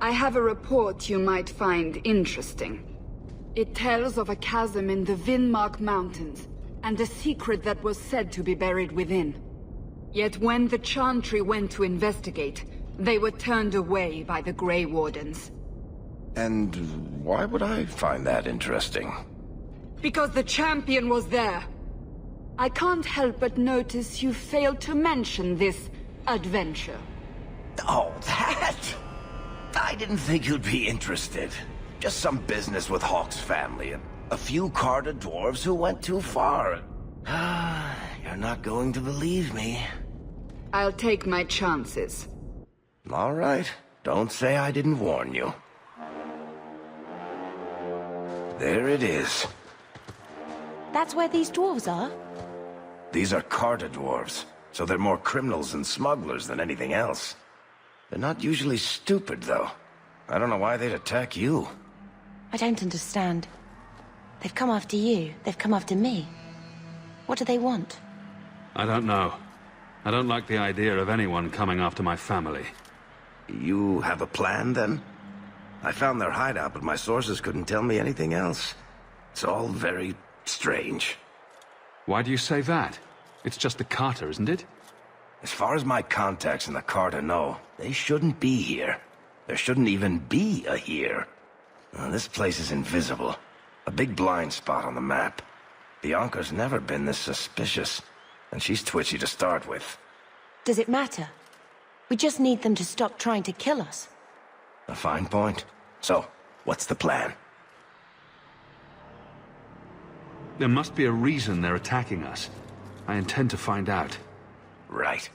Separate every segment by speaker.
Speaker 1: I have a report you might find interesting. It tells of a chasm in the Vinmark Mountains, and a secret that was said to be buried within. Yet when the Chantry went to investigate, they were turned away by the Grey Wardens.
Speaker 2: And why would I find that interesting?
Speaker 1: Because the champion was there. I can't help but notice you failed to mention this adventure.
Speaker 2: Oh, that? I didn't think you'd be interested. Just some business with Hawke's family, and a few carded dwarves who went too far. You're not going to believe me.
Speaker 1: I'll take my chances.
Speaker 2: All right. Don't say I didn't warn you. There it is.
Speaker 3: That's where these dwarves are?
Speaker 2: These are carded dwarves, so they're more criminals and smugglers than anything else. They're not usually stupid, though. I don't know why they'd attack you.
Speaker 3: I don't understand. They've come after you. They've come after me. What do they want?
Speaker 4: I don't know. I don't like the idea of anyone coming after my family.
Speaker 2: You have a plan, then? I found their hideout, but my sources couldn't tell me anything else. It's all very strange.
Speaker 4: Why do you say that? It's just the Carter, isn't it?
Speaker 2: As far as my contacts in the Carter know, they shouldn't be here. There shouldn't even be a here. This place is invisible. A big blind spot on the map. Bianca's never been this suspicious, and she's twitchy to start with.
Speaker 3: Does it matter? We just need them to stop trying to kill us.
Speaker 2: A fine point. So, what's the plan?
Speaker 4: There must be a reason they're attacking us. I intend to find out.
Speaker 2: Right.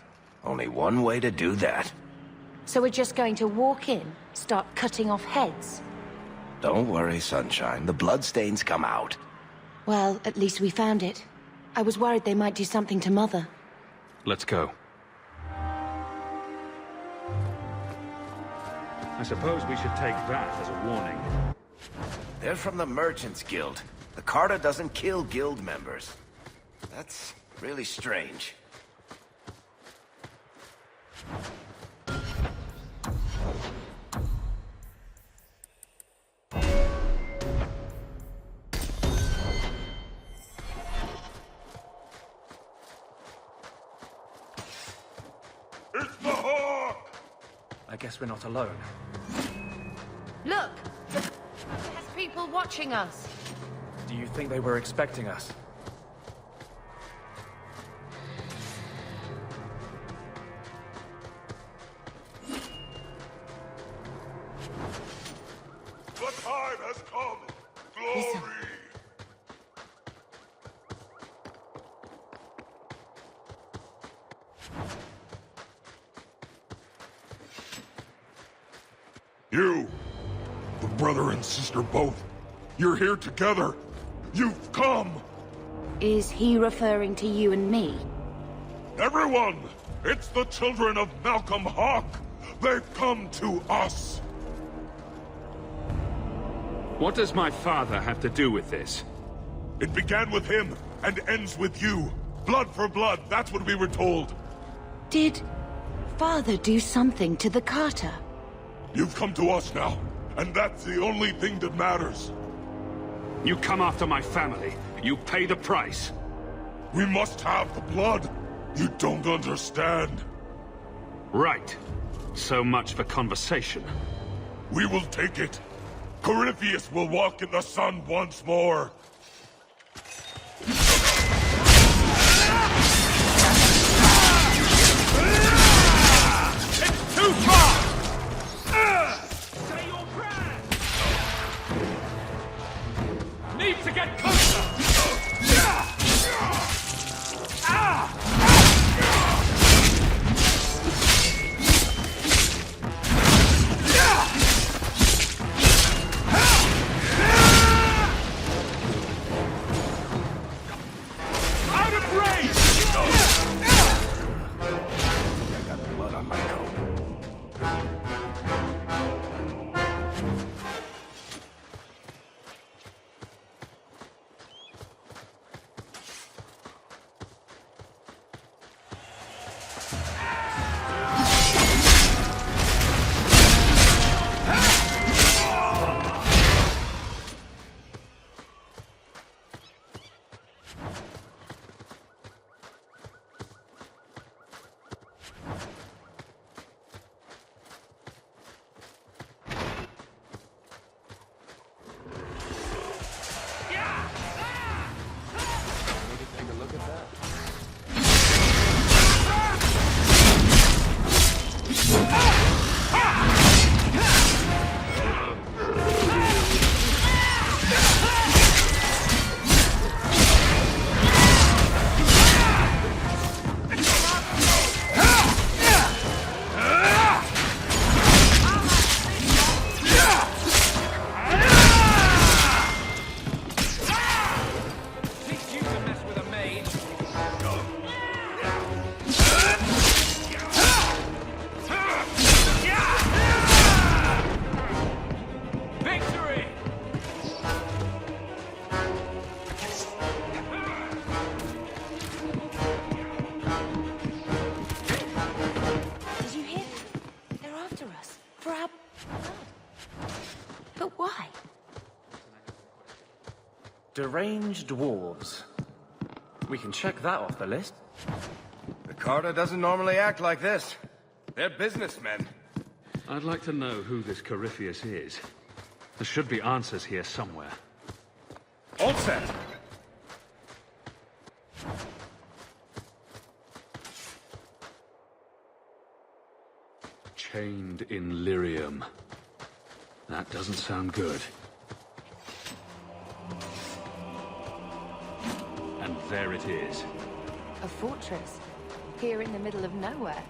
Speaker 2: Only one way to do that.
Speaker 3: So we're just going to walk in, start cutting off heads?
Speaker 2: Don't worry, Sunshine. The bloodstains come out.
Speaker 3: Well, at least we found it. I was worried they might do something to Mother.
Speaker 4: Let's go. I suppose we should take that as a warning.
Speaker 2: They're from the Merchants Guild. The Carter doesn't kill guild members. That's really strange.
Speaker 5: It's the Hawke!
Speaker 6: I guess we're not alone.
Speaker 3: Look! There's people watching us.
Speaker 6: Do you think they were expecting us?
Speaker 5: The time has come! Glory!
Speaker 3: Listen.
Speaker 5: You, the brother and sister both, you're here together. You've come!
Speaker 3: Is he referring to you and me?
Speaker 5: Everyone! It's the children of Malcolm Hawke! They've come to us!
Speaker 4: What does my father have to do with this?
Speaker 5: It began with him, and ends with you. Blood for blood, that's what we were told.
Speaker 3: Did Father do something to the Carter?
Speaker 5: You've come to us now, and that's the only thing that matters.
Speaker 4: You come after my family. You pay the price.
Speaker 5: We must have the blood. You don't understand.
Speaker 4: Right. So much for conversation.
Speaker 5: We will take it. Corypheus will walk in the sun once more.
Speaker 4: It's too far! Say your prayer! Need to get closer!
Speaker 6: Deranged dwarves. We can check that off the list.
Speaker 2: The Carter doesn't normally act like this. They're businessmen.
Speaker 4: I'd like to know who this Corypheus is. There should be answers here somewhere.
Speaker 2: All set.
Speaker 4: Chained in lyrium. That doesn't sound good. And there it is.
Speaker 3: A fortress, here in the middle of nowhere.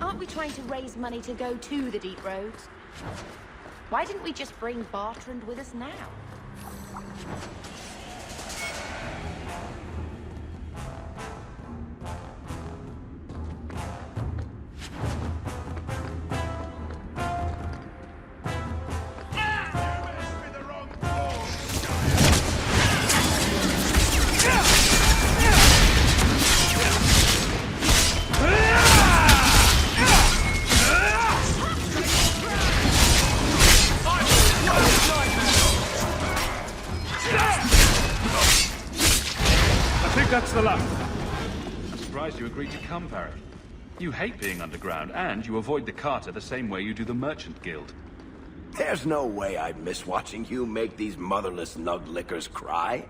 Speaker 3: Aren't we trying to raise money to go to the Deep Roads? Why didn't we just bring Bartrand with us now?
Speaker 4: That's the last. I'm surprised you agreed to come, Varric. You hate being underground, and you avoid the Carter the same way you do the Merchant Guild.
Speaker 2: There's no way I'd miss watching you make these motherless nug-lickers cry.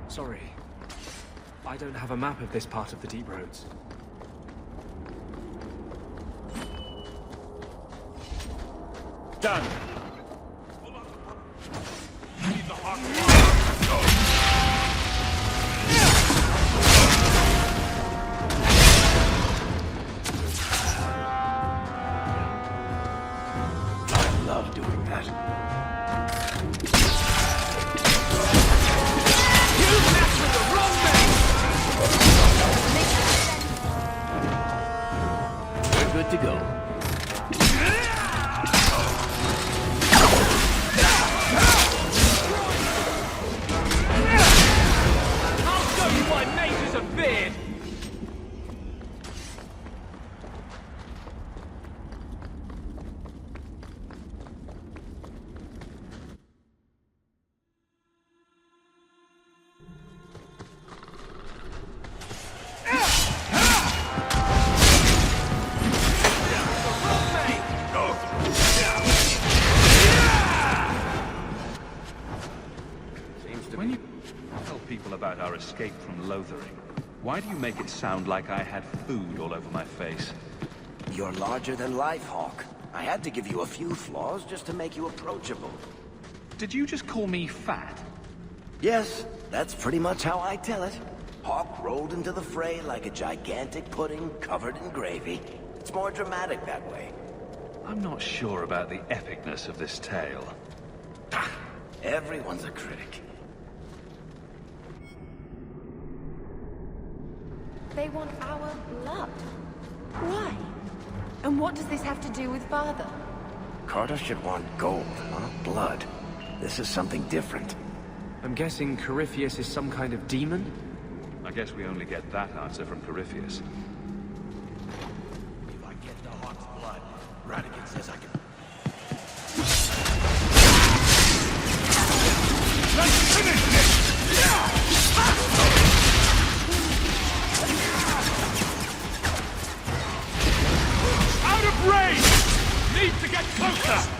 Speaker 6: Sorry. I don't have a map of this part of the Deep Roads. Done.
Speaker 2: I love doing that. We're good to go.
Speaker 4: When you tell people about our escape from Lothering, why do you make it sound like I had food all over my face?
Speaker 2: You're larger than life, Hawke. I had to give you a few flaws just to make you approachable.
Speaker 4: Did you just call me fat?
Speaker 2: Yes, that's pretty much how I tell it. Hawke rolled into the fray like a gigantic pudding covered in gravy. It's more dramatic that way.
Speaker 4: I'm not sure about the epicness of this tale.
Speaker 2: Everyone's a critic.
Speaker 3: They want our blood. Why? And what does this have to do with Father?
Speaker 2: Carter should want gold, not blood. This is something different.
Speaker 6: I'm guessing Corypheus is some kind of demon?
Speaker 4: I guess we only get that answer from Corypheus.
Speaker 2: If I get the Hawke's blood, Radigan says I can...
Speaker 5: Let's finish this! Out of range! Need to get closer!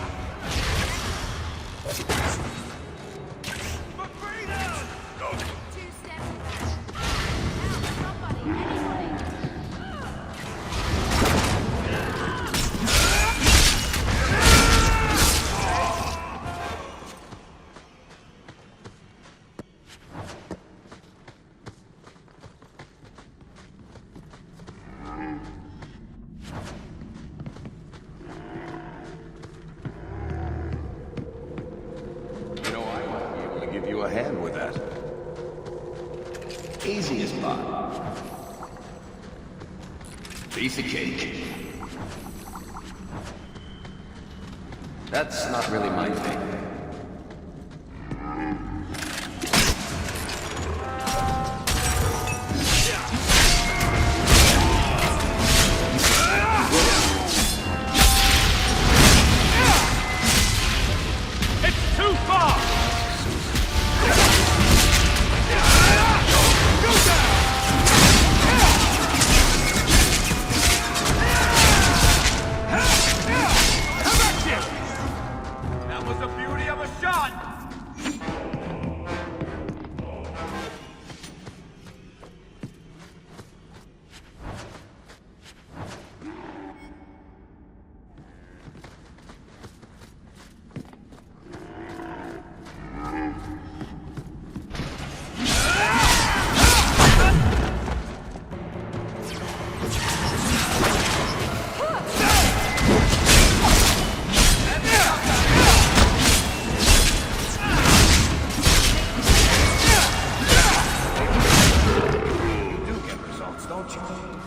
Speaker 2: A hand with that. Easiest part. Piece of cake. That's not really my thing.
Speaker 5: It's too far!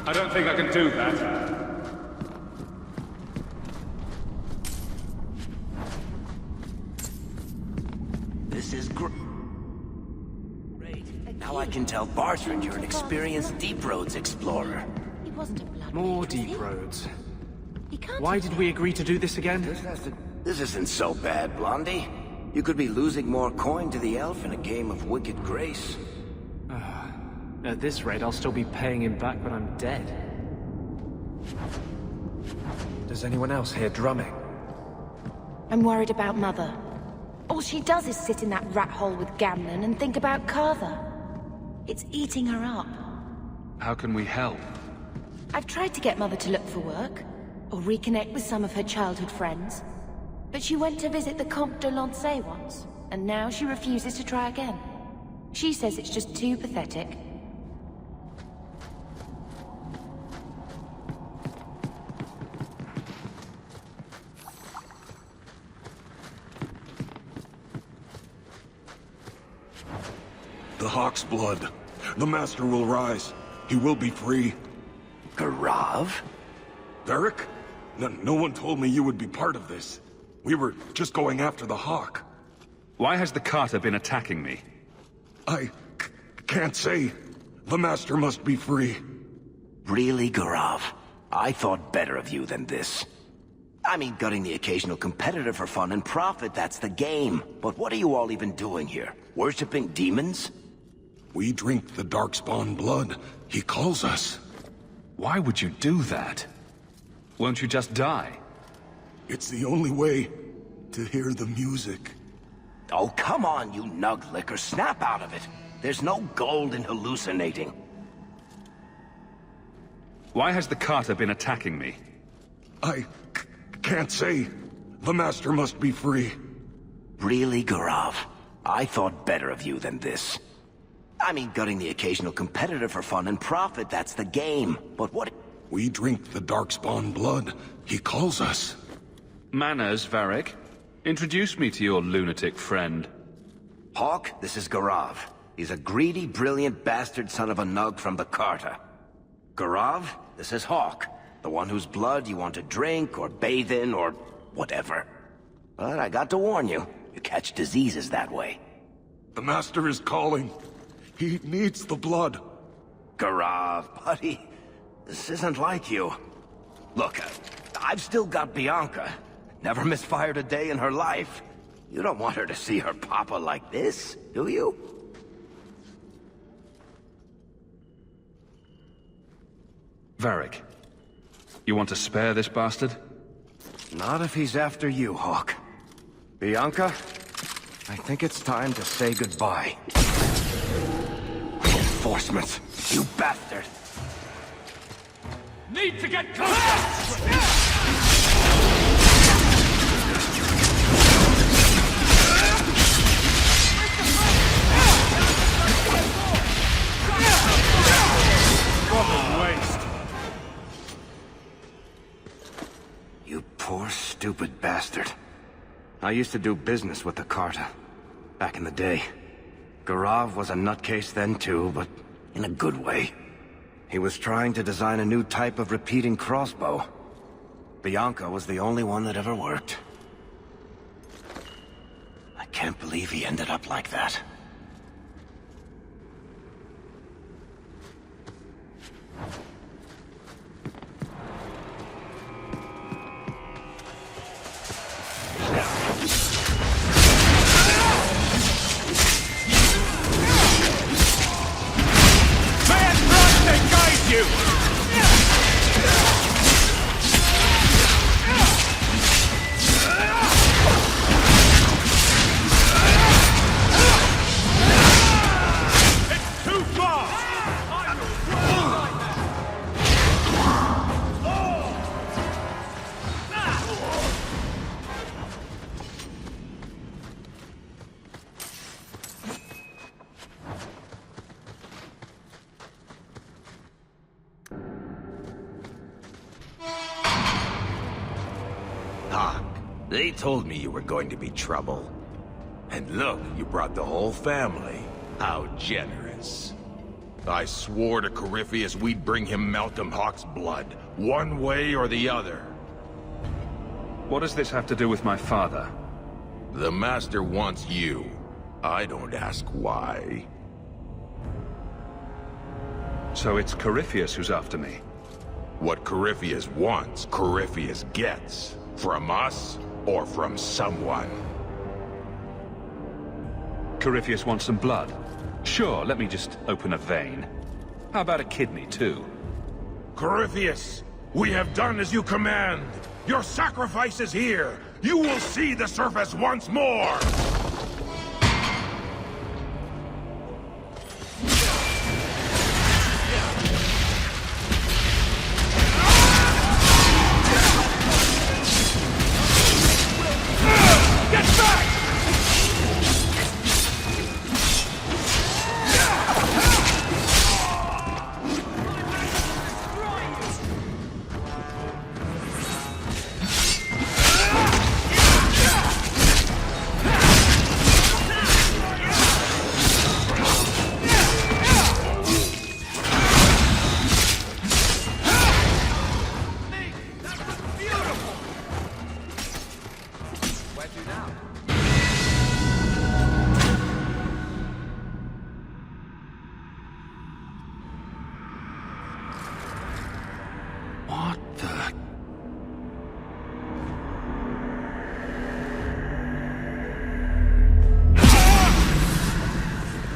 Speaker 5: I don't think I can do that.
Speaker 2: This is great. Now I can tell Bartrand you're an experienced deep roads explorer.
Speaker 3: He wasn't a blood
Speaker 6: More
Speaker 3: mage, was he?
Speaker 6: deep roads.
Speaker 3: He can't
Speaker 6: Why
Speaker 3: have
Speaker 6: did
Speaker 3: done
Speaker 6: we agree to do this again?
Speaker 2: This isn't so bad, Blondie. You could be losing more coin to the elf in a game of wicked grace.
Speaker 6: At this rate, I'll still be paying him back when I'm dead. Does anyone else hear drumming?
Speaker 3: I'm worried about Mother. All she does is sit in that rat hole with Gamlen and think about Carver. It's eating her up.
Speaker 4: How can we help?
Speaker 3: I've tried to get Mother to look for work, or reconnect with some of her childhood friends. But she went to visit the Comte de Lancey once, and now she refuses to try again. She says it's just too pathetic.
Speaker 5: The Hawke's blood. The Master will rise. He will be free.
Speaker 2: Garav?
Speaker 5: Varric? No one told me you would be part of this. We were just going after the Hawke.
Speaker 4: Why has the Carter been attacking me?
Speaker 5: I can't say. The Master must be free.
Speaker 2: Really, Garav? I thought better of you than this. I mean, gutting the occasional competitor for fun and profit, that's the game. But what are you all even doing here? Worshipping demons?
Speaker 5: We drink the Darkspawn blood. He calls us.
Speaker 4: Why would you do that? Won't you just die?
Speaker 5: It's the only way to hear the music.
Speaker 2: Oh, come on, you nug licker. Snap out of it. There's no gold in hallucinating.
Speaker 4: Why has the Carter been attacking me?
Speaker 5: I can't say. The Master must be free.
Speaker 2: Really, Garav? I thought better of you than this. I mean, gutting the occasional competitor for fun and profit, that's the game. But what...
Speaker 5: We drink the Darkspawn blood. He calls us.
Speaker 4: Manners, Varric. Introduce me to your lunatic friend.
Speaker 2: Hawke, this is Garav. He's a greedy, brilliant bastard son of a nug from the Carter. Garav, this is Hawke. The one whose blood you want to drink, or bathe in, or whatever. But I got to warn you, you catch diseases that way.
Speaker 5: The Master is calling. He needs the blood.
Speaker 2: Garav, buddy, this isn't like you. Look, I've still got Bianca. Never misfired a day in her life. You don't want her to see her papa like this, do you?
Speaker 4: Varric, you want to spare this bastard?
Speaker 2: Not if he's after you, Hawke. Bianca, I think it's time to say goodbye. Reinforcements, you bastard!
Speaker 4: Need to get close! What a waste!
Speaker 2: You poor, stupid bastard. I used to do business with the Carter. Back in the day. Garav was a nutcase then too, but in a good way. He was trying to design a new type of repeating crossbow. Bianca was the only one that ever worked. I can't believe he ended up like that.
Speaker 7: They told me you were going to be trouble. And look, you brought the whole family. How generous. I swore to Corypheus we'd bring him Malcolm Hawke's blood, one way or the other.
Speaker 4: What does this have to do with my father?
Speaker 7: The Master wants you. I don't ask why.
Speaker 4: So it's Corypheus who's after me?
Speaker 7: What Corypheus wants, Corypheus gets. From us, or from someone.
Speaker 4: Corypheus wants some blood. Sure, let me just open a vein. How about a kidney, too?
Speaker 5: Corypheus, we have done as you command. Your sacrifice is here. You will see the surface once more.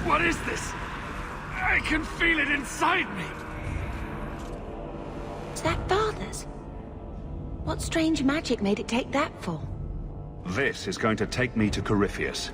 Speaker 4: What is this? I can feel it inside me!
Speaker 3: Is that father's? What strange magic made it take that form?
Speaker 4: This is going to take me to Corypheus.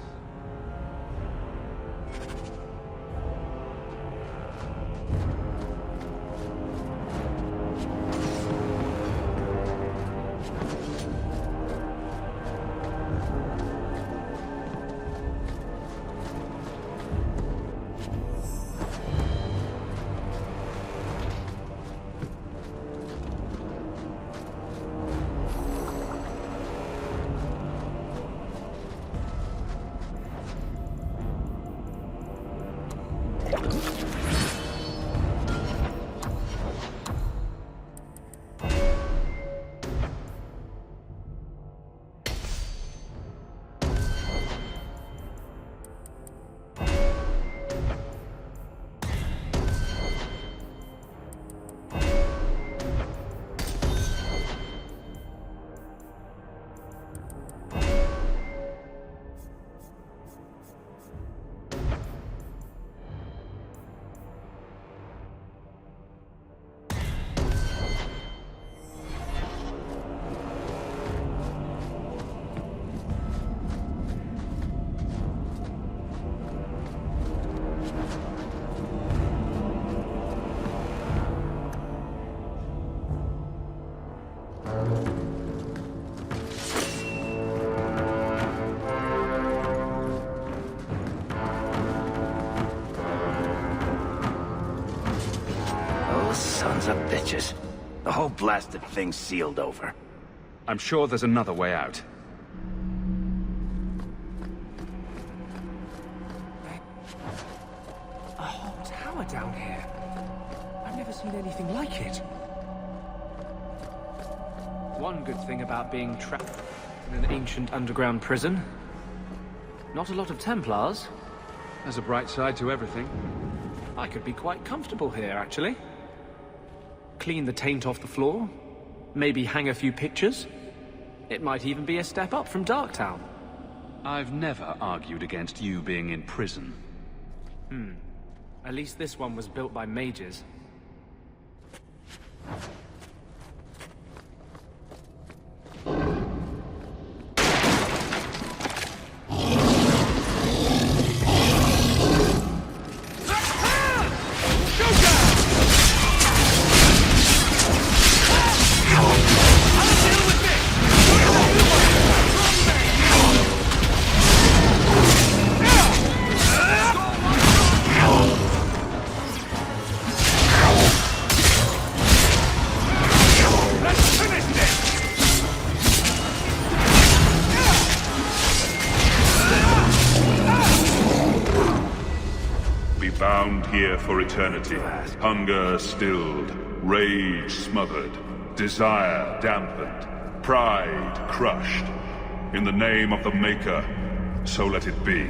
Speaker 2: Sons of bitches. The whole blasted thing's sealed over.
Speaker 4: I'm sure there's another way out.
Speaker 6: A whole tower down here. I've never seen anything like it. One good thing about being trapped in an ancient underground prison. Not a lot of templars.
Speaker 4: There's a bright side to everything.
Speaker 6: I could be quite comfortable here, actually. Clean the taint off the floor. Maybe hang a few pictures. It might even be a step up from Darktown.
Speaker 4: I've never argued against you being in prison.
Speaker 6: At least this one was built by mages.
Speaker 8: Here for eternity, hunger stilled, rage smothered, desire dampened, pride crushed. In the name of the Maker, so let it be.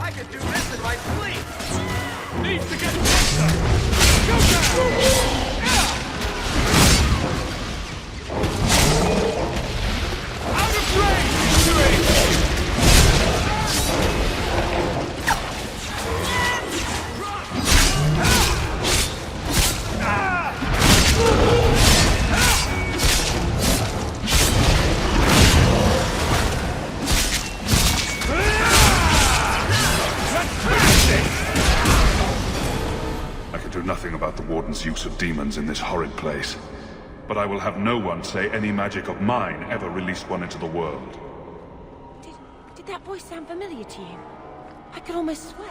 Speaker 9: I could do this in my sleep!
Speaker 5: Needs to get closer! Out of range!
Speaker 8: Nothing about the Warden's use of demons in this horrid place. But I will have no one say any magic of mine ever released one into the world.
Speaker 3: Did that voice sound familiar to you? I could almost swear.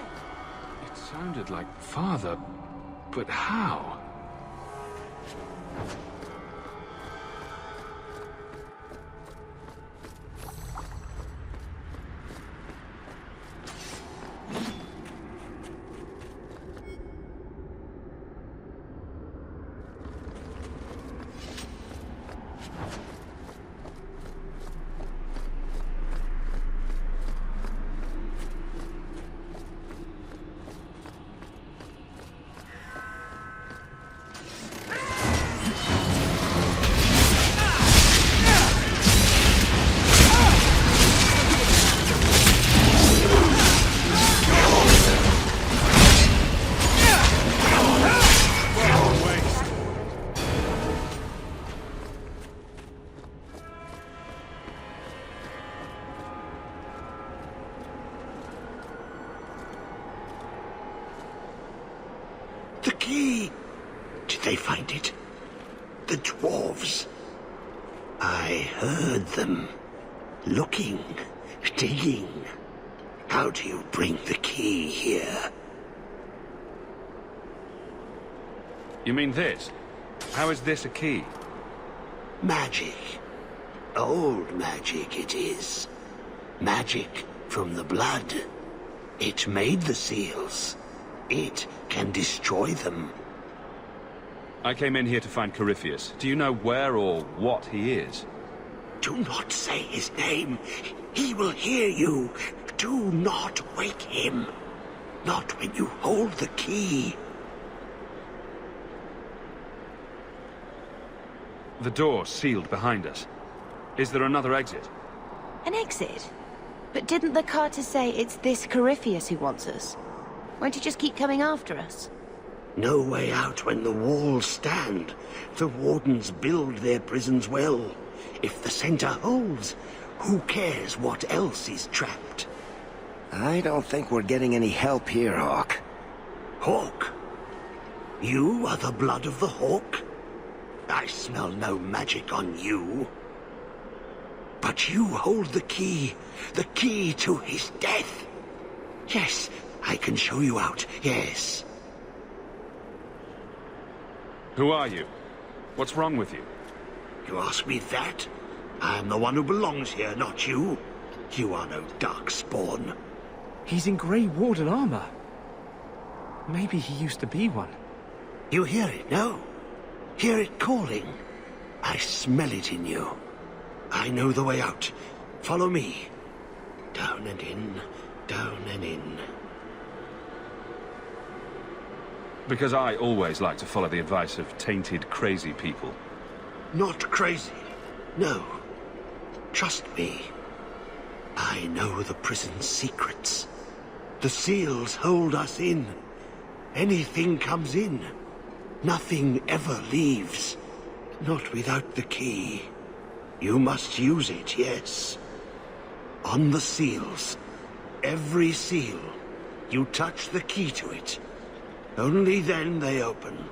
Speaker 4: It sounded like Father, but how?
Speaker 2: The key! Did they find it? The dwarves? I heard them. Looking, digging. How do you bring the key here?
Speaker 4: You mean this? How is this a key?
Speaker 10: Magic. Old magic it is. Magic from the blood. It made the seals. It can destroy them.
Speaker 4: I came in here to find Corypheus. Do you know where or what he is?
Speaker 10: Do not say his name. He will hear you. Do not wake him. Not when you hold the key.
Speaker 4: The door sealed behind us. Is there another exit?
Speaker 3: An exit? But didn't the Carter say it's this Corypheus who wants us? Won't he just keep coming after us?
Speaker 10: No way out when the walls stand. The wardens build their prisons well. If the center holds, who cares what else is trapped?
Speaker 2: I don't think we're getting any help here, Hawke.
Speaker 10: Hawke? You are the blood of the Hawke? I smell no magic on you. But you hold the key to his death. Yes, I can show you out, yes.
Speaker 4: Who are you? What's wrong with you?
Speaker 10: You ask me that? I am the one who belongs here, not you. You are no darkspawn.
Speaker 6: He's in Grey Warden armor. Maybe he used to be one.
Speaker 10: You hear it, no? Hear it calling. I smell it in you. I know the way out. Follow me. Down and in, down and in.
Speaker 4: Because I always like to follow the advice of tainted, crazy people.
Speaker 10: Not crazy. No. Trust me. I know the prison's secrets. The seals hold us in. Anything comes in. Nothing ever leaves. Not without the key. You must use it, yes. On the seals. Every seal. You touch the key to it. Only then they open.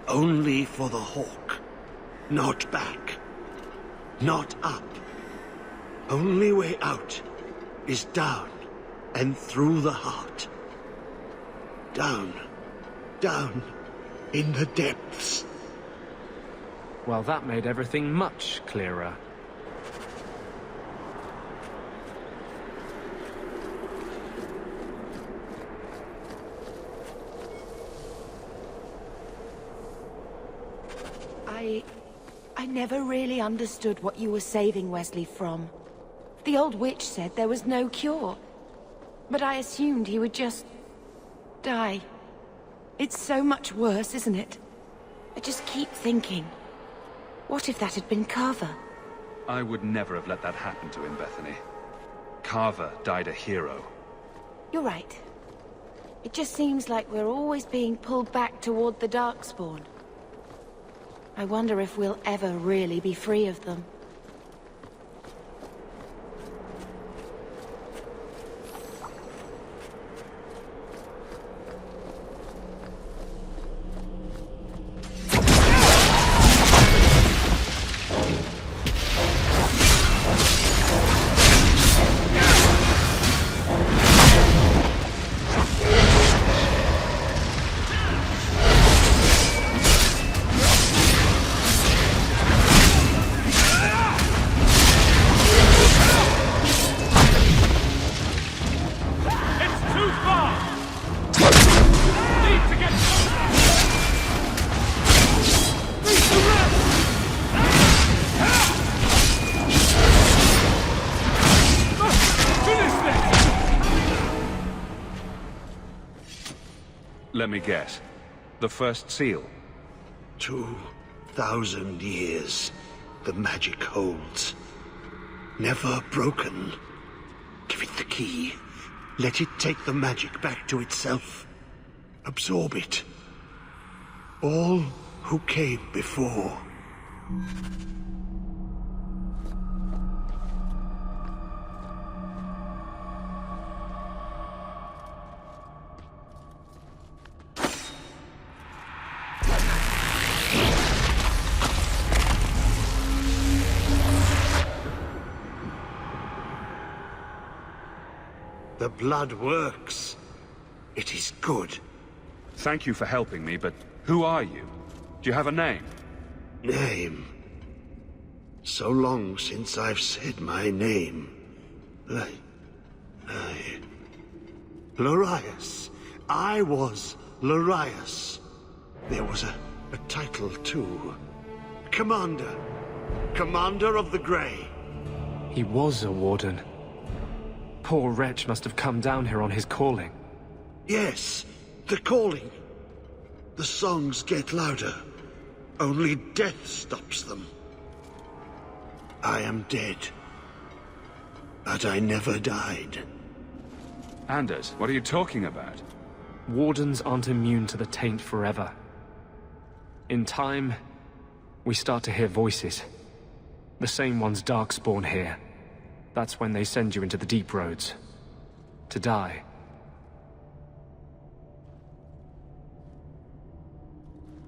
Speaker 10: Only for the Hawke. Not back. Not up. Only way out is down and through the heart. Down. Down. In the depths.
Speaker 6: Well, that made everything much clearer.
Speaker 3: I never really understood what you were saving Wesley from. The old witch said there was no cure. But I assumed he would just die. It's so much worse, isn't it? I just keep thinking, what if that had been Carver?
Speaker 4: I would never have let that happen to him, Bethany. Carver died a hero.
Speaker 3: You're right. It just seems like we're always being pulled back toward the Darkspawn. I wonder if we'll ever really be free of them.
Speaker 4: Let me guess. The first seal?
Speaker 10: 2,000 years the magic holds. Never broken. Give it the key. Let it take the magic back to itself. Absorb it. All who came before. The blood works. It is good.
Speaker 4: Thank you for helping me, but Who are you? Do you have a name?
Speaker 10: Name? So long since I've said my name. Larius. I was Larius. There was a title, too. Commander. Commander of the Grey.
Speaker 6: He was a warden. Poor wretch must have come down here on his calling.
Speaker 10: Yes, the calling. The songs get louder. Only death stops them. I am dead. But I never died.
Speaker 4: Anders, what are you talking about?
Speaker 6: Wardens aren't immune to the taint forever. In time, we start to hear voices. The same ones Darkspawn hear. That's when they send you into the deep roads. To die.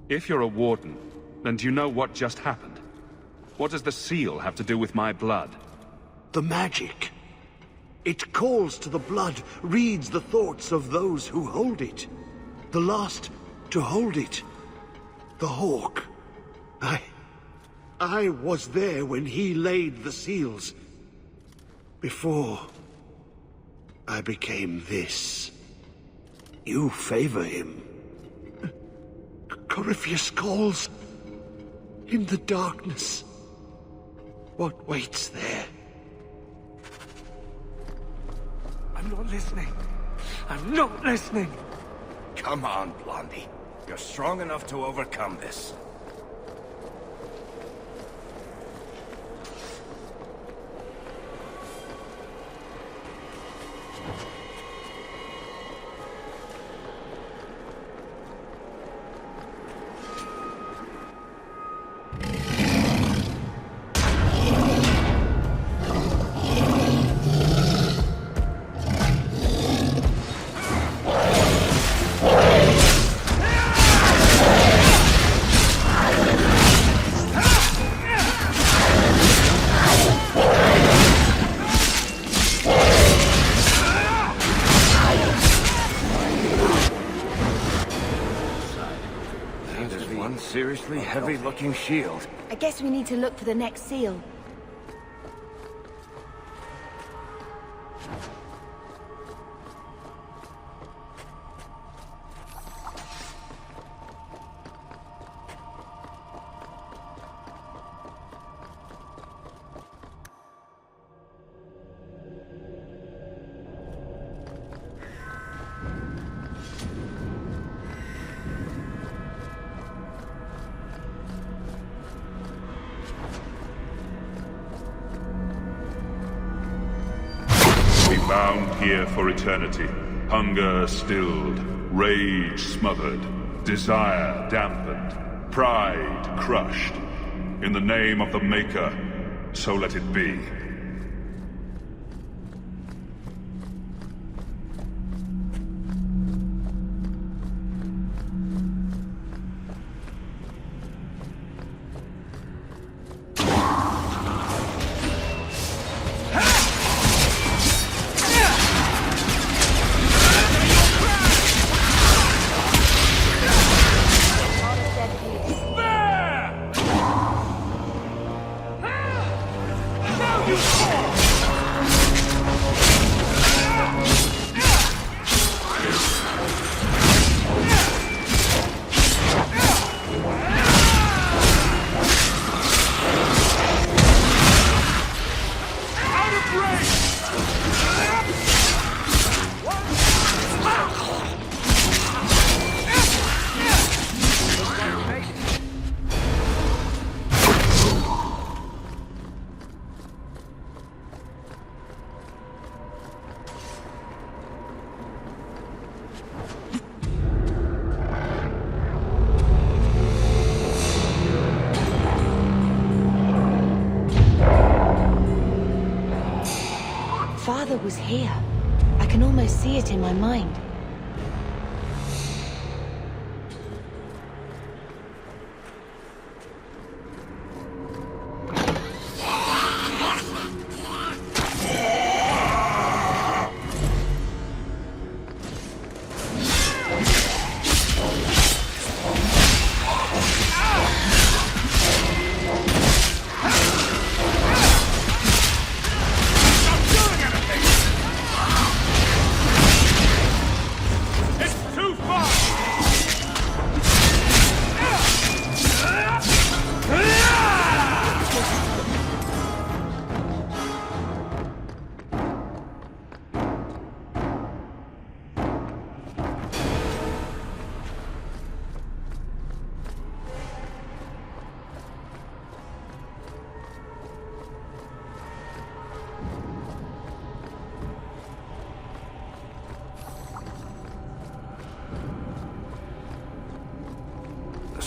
Speaker 4: If you're a warden, then do you know what just happened? What does the seal have to do with my blood?
Speaker 10: The magic. It calls to the blood, reads the thoughts of those who hold it. The last to hold it. The Hawke. I was there when he laid the seals. Before I became this. You favor him. Corypheus calls. In the darkness. What waits there?
Speaker 6: I'm not listening. I'm not listening!
Speaker 2: Come on, Blondie. You're strong enough to overcome this. Seriously heavy-looking shield.
Speaker 3: I guess we need to look for the next seal.
Speaker 8: Bound here for eternity. Hunger stilled, rage smothered, desire dampened, pride crushed. In the name of the Maker, so let it be.
Speaker 3: Father was here. I can almost see it in my mind.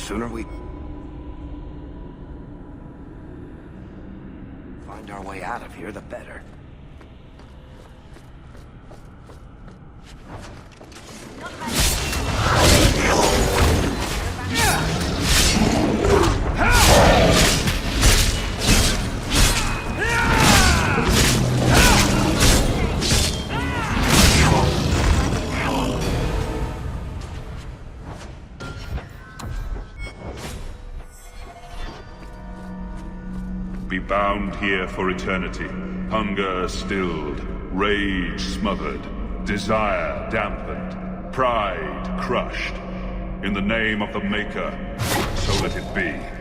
Speaker 2: sooner we find our way out of here, the better.
Speaker 8: Be bound here for eternity. Hunger stilled, rage smothered, desire dampened, pride crushed. In the name of the Maker, so let it be.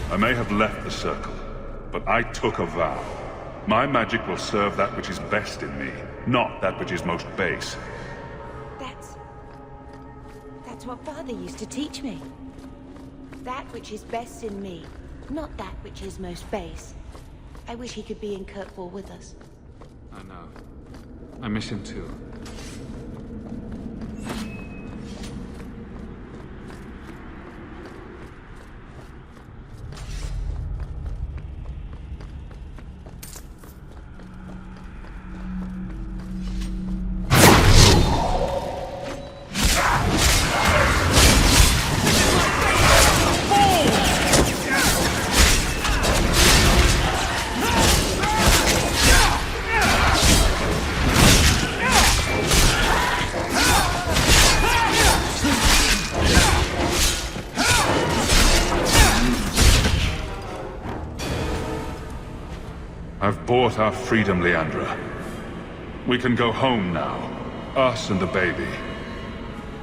Speaker 8: I may have left the circle, but I took a vow. My magic will serve that which is best in me, not that which is most base.
Speaker 3: That's what Father used to teach me. That which is best in me, not that which is most base. I wish he could be in Kirkwall with us.
Speaker 6: I know. I miss him too.
Speaker 8: I've bought our freedom, Leandra. We can go home now. Us and the baby.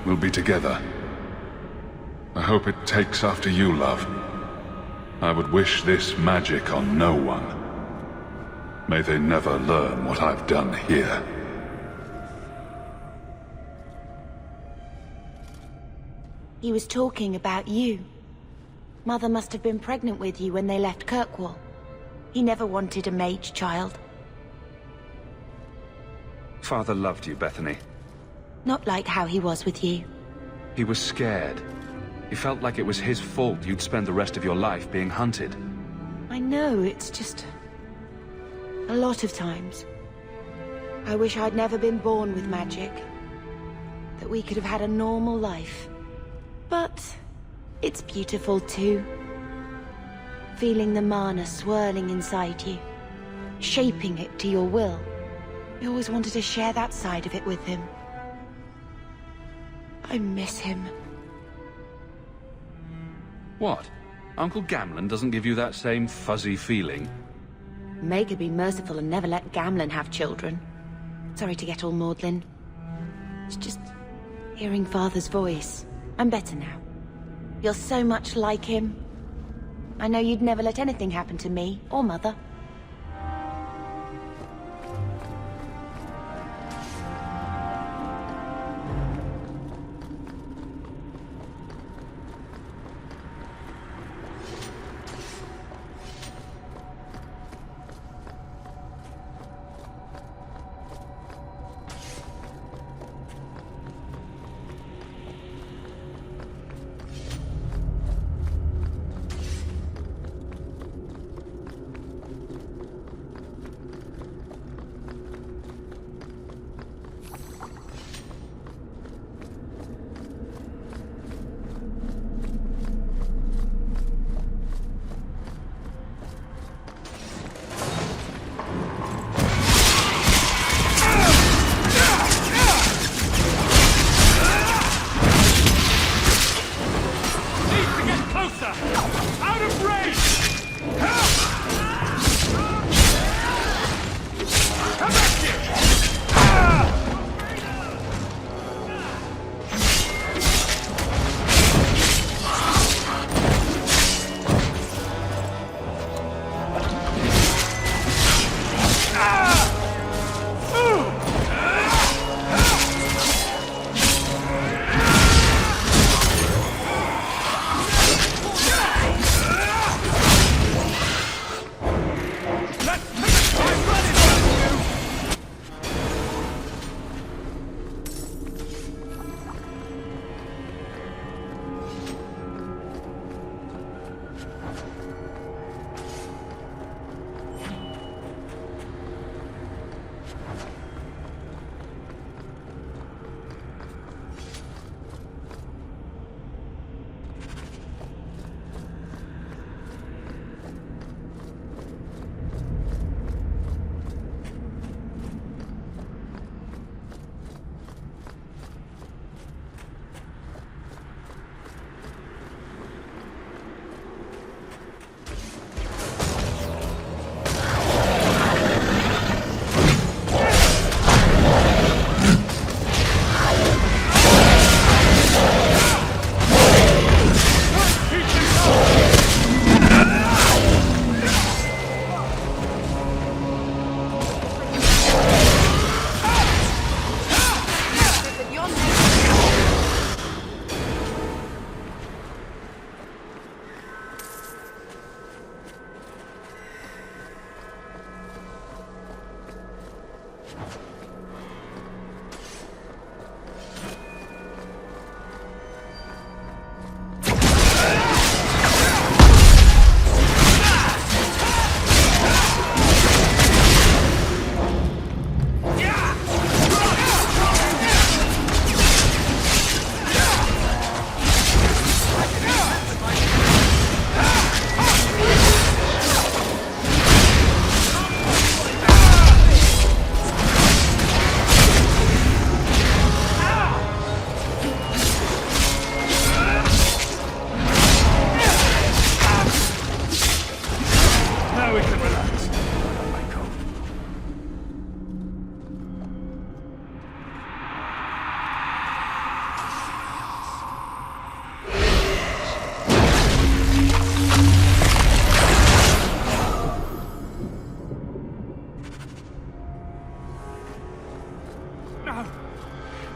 Speaker 8: We'll be together. I hope it takes after you, love. I would wish this magic on no one. May they never learn what I've done here.
Speaker 3: He was talking about you. Mother must have been pregnant with you when they left Kirkwall. He never wanted a mage child.
Speaker 4: Father loved you, Bethany.
Speaker 3: Not like how he was with you.
Speaker 4: He was scared. He felt like it was his fault you'd spend the rest of your life being hunted.
Speaker 3: I know, it's just... a lot of times. I wish I'd never been born with magic. That we could have had a normal life. But it's beautiful too. Feeling the mana swirling inside you, shaping it to your will. I always wanted to share that side of it with him. I miss him.
Speaker 4: What? Uncle Gamlen doesn't give you that same fuzzy feeling?
Speaker 3: May could be merciful and never let Gamlen have children. Sorry to get all maudlin. It's just hearing Father's voice. I'm better now. You're so much like him. I know you'd never let anything happen to me, or Mother.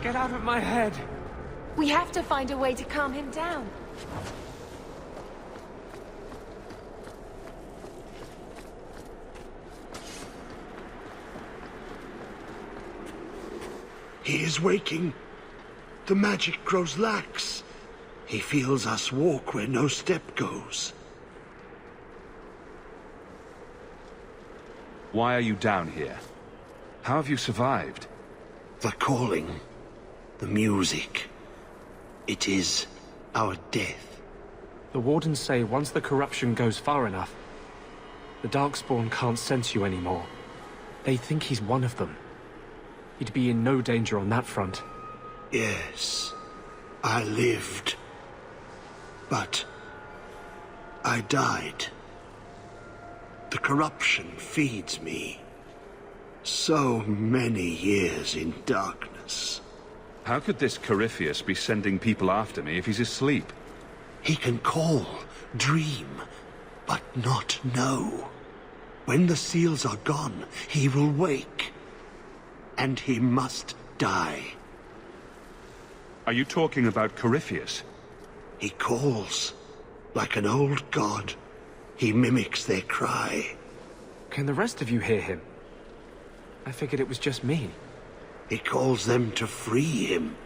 Speaker 6: Get out of my head!
Speaker 3: We have to find a way to calm him down.
Speaker 10: He is waking. The magic grows lax. He feels us walk where no step goes.
Speaker 4: Why are you down here? How have you survived?
Speaker 10: The calling. The music. It is our death.
Speaker 6: The Wardens say once the corruption goes far enough, the Darkspawn can't sense you anymore. They think he's one of them. He'd be in no danger on that front.
Speaker 10: Yes, I lived. But I died. The corruption feeds me. So many years in darkness.
Speaker 4: How could this Corypheus be sending people after me if he's asleep?
Speaker 10: He can call, dream, but not know. When the seals are gone, he will wake. And he must die.
Speaker 4: Are you talking about Corypheus?
Speaker 10: He calls, like an old god. He mimics their cry.
Speaker 6: Can the rest of you hear him? I figured it was just me.
Speaker 10: He calls them to free him.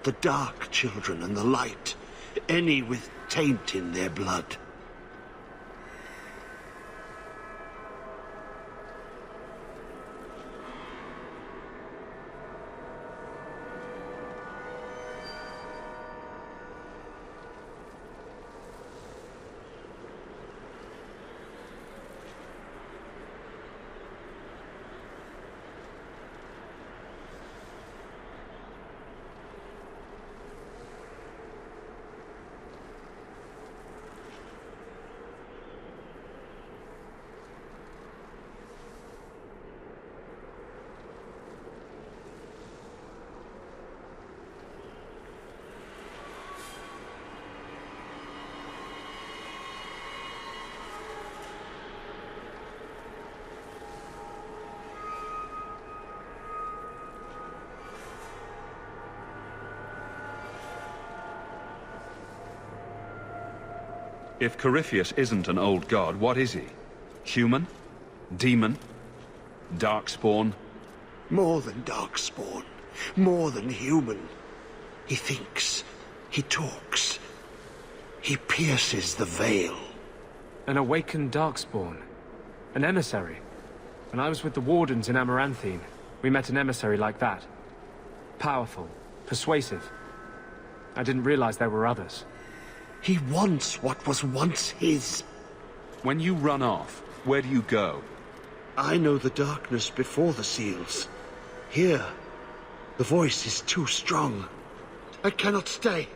Speaker 10: The dark children and the light. Any with taint in their blood.
Speaker 4: If Corypheus isn't an old god, what is he? Human? Demon? Darkspawn?
Speaker 10: More than Darkspawn. More than human. He thinks. He talks. He pierces the veil.
Speaker 6: An awakened Darkspawn. An emissary. When I was with the Wardens in Amaranthine, we met an emissary like that. Powerful. Persuasive. I didn't realize there were others.
Speaker 10: He wants what was once his.
Speaker 4: When you run off, where do you go?
Speaker 10: I know the darkness before the seals. Here, the voice is too strong. I cannot stay.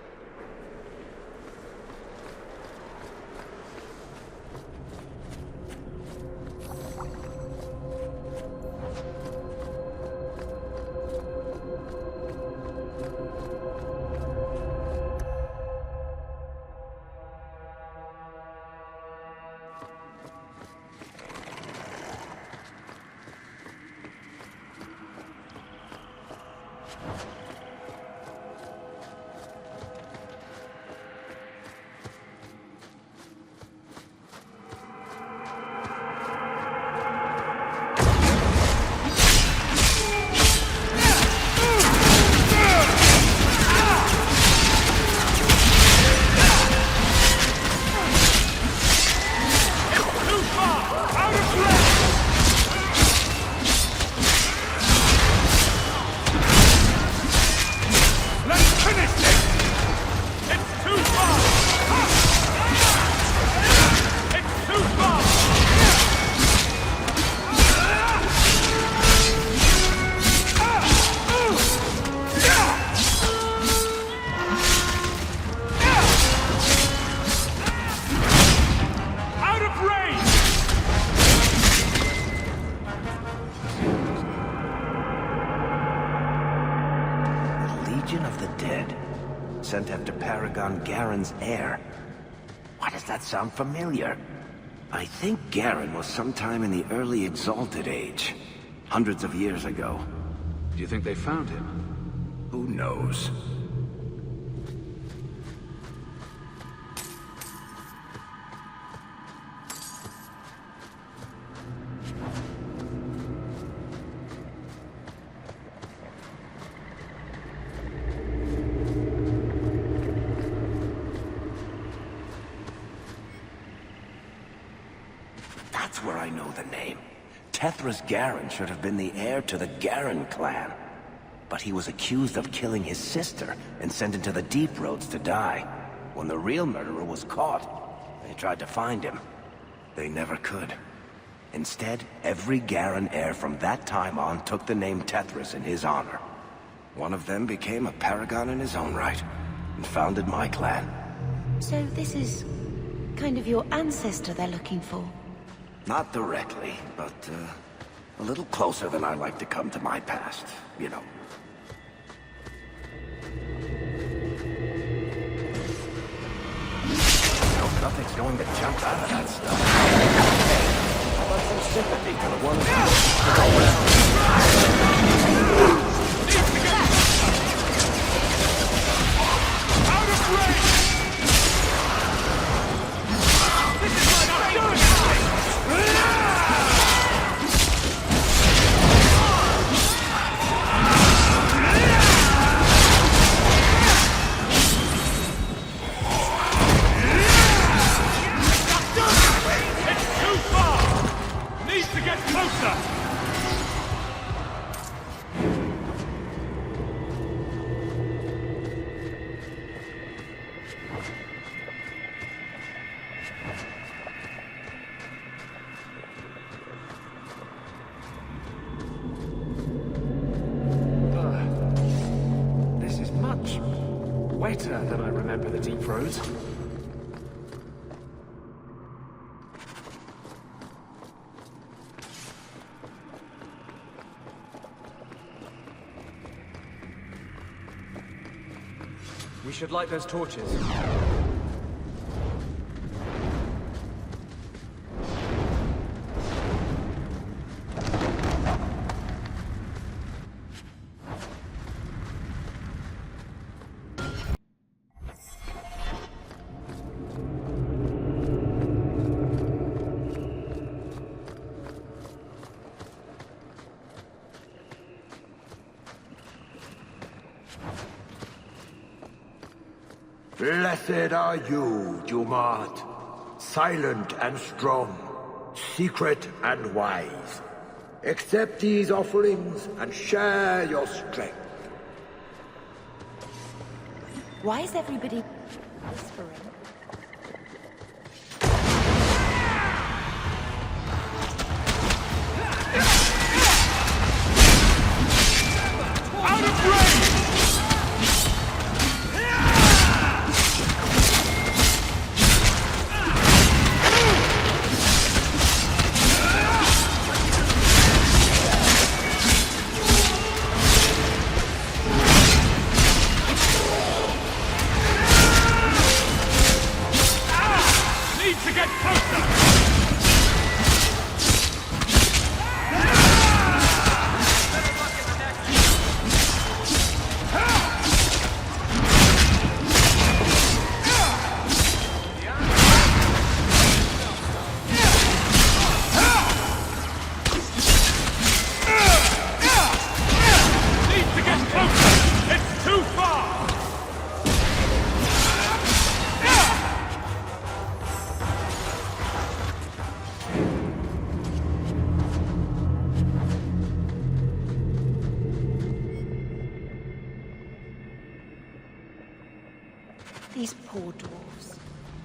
Speaker 2: Sent after Paragon Garen's heir. Why does that sound familiar? I think Garen was sometime in the early Exalted Age. Hundreds of years ago.
Speaker 4: Do you think they found him?
Speaker 2: Who knows? That's where I know the name. Tethras Garen should have been the heir to the Garen clan. But he was accused of killing his sister and sent into the deep roads to die. When the real murderer was caught, they tried to find him. They never could. Instead, every Garen heir from that time on took the name Tethras in his honor. One of them became a paragon in his own right, and founded my clan.
Speaker 3: So this is kind of your ancestor they're looking for?
Speaker 2: Not directly, but a little closer than I like to come to my past, you know. Hope nothing's going to jump out of that stuff. Hey, how about some sympathy for the one
Speaker 9: Out of range! This is what I'm doing! It's too far! Needs to get closer!
Speaker 6: This is much wetter than I remember the deep roads. We should light those torches.
Speaker 10: Blessed are you, Dumart. Silent and strong, secret and wise. Accept these offerings and share your strength.
Speaker 3: Why is everybody whispering?
Speaker 9: Out of range! To get closer! Need to get closer! It's too far!
Speaker 3: These poor dwarves.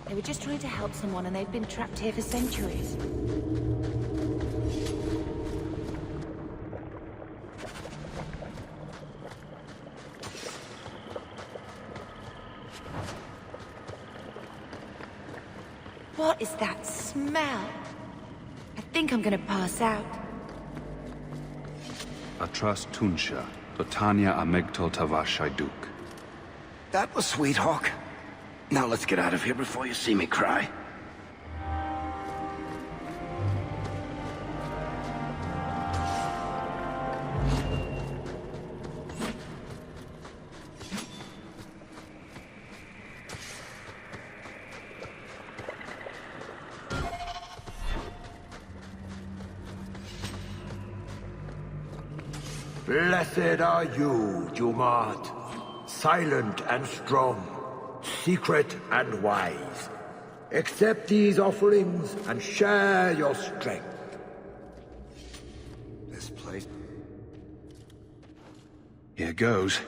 Speaker 3: They were just trying to help someone and they've been trapped here for centuries. What is that smell? I think I'm gonna pass out.
Speaker 4: Atras Tunsha, Totania Amegto Tavashaiduk.
Speaker 2: That was sweet, Hawke. Now let's get out of here before you see me cry.
Speaker 10: Blessed are you, Jumart. Silent and strong, secret and wise. Accept these offerings and share your strength.
Speaker 2: This place...
Speaker 4: Here goes.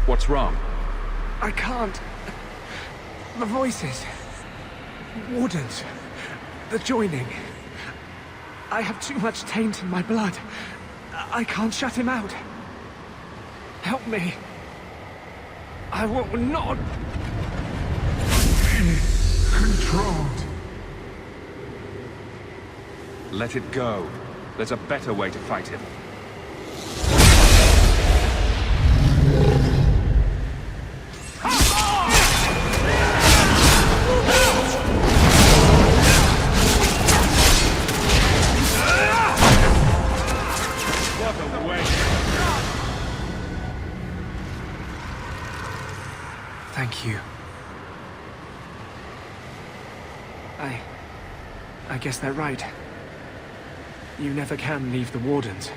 Speaker 4: What's wrong?
Speaker 6: I can't. The voices. Wardens. The joining. I have too much taint in my blood. I can't shut him out. Help me. I will not be controlled.
Speaker 4: Let it go. There's a better way to fight him.
Speaker 6: Thank you. I guess they're right. You never can leave the Wardens.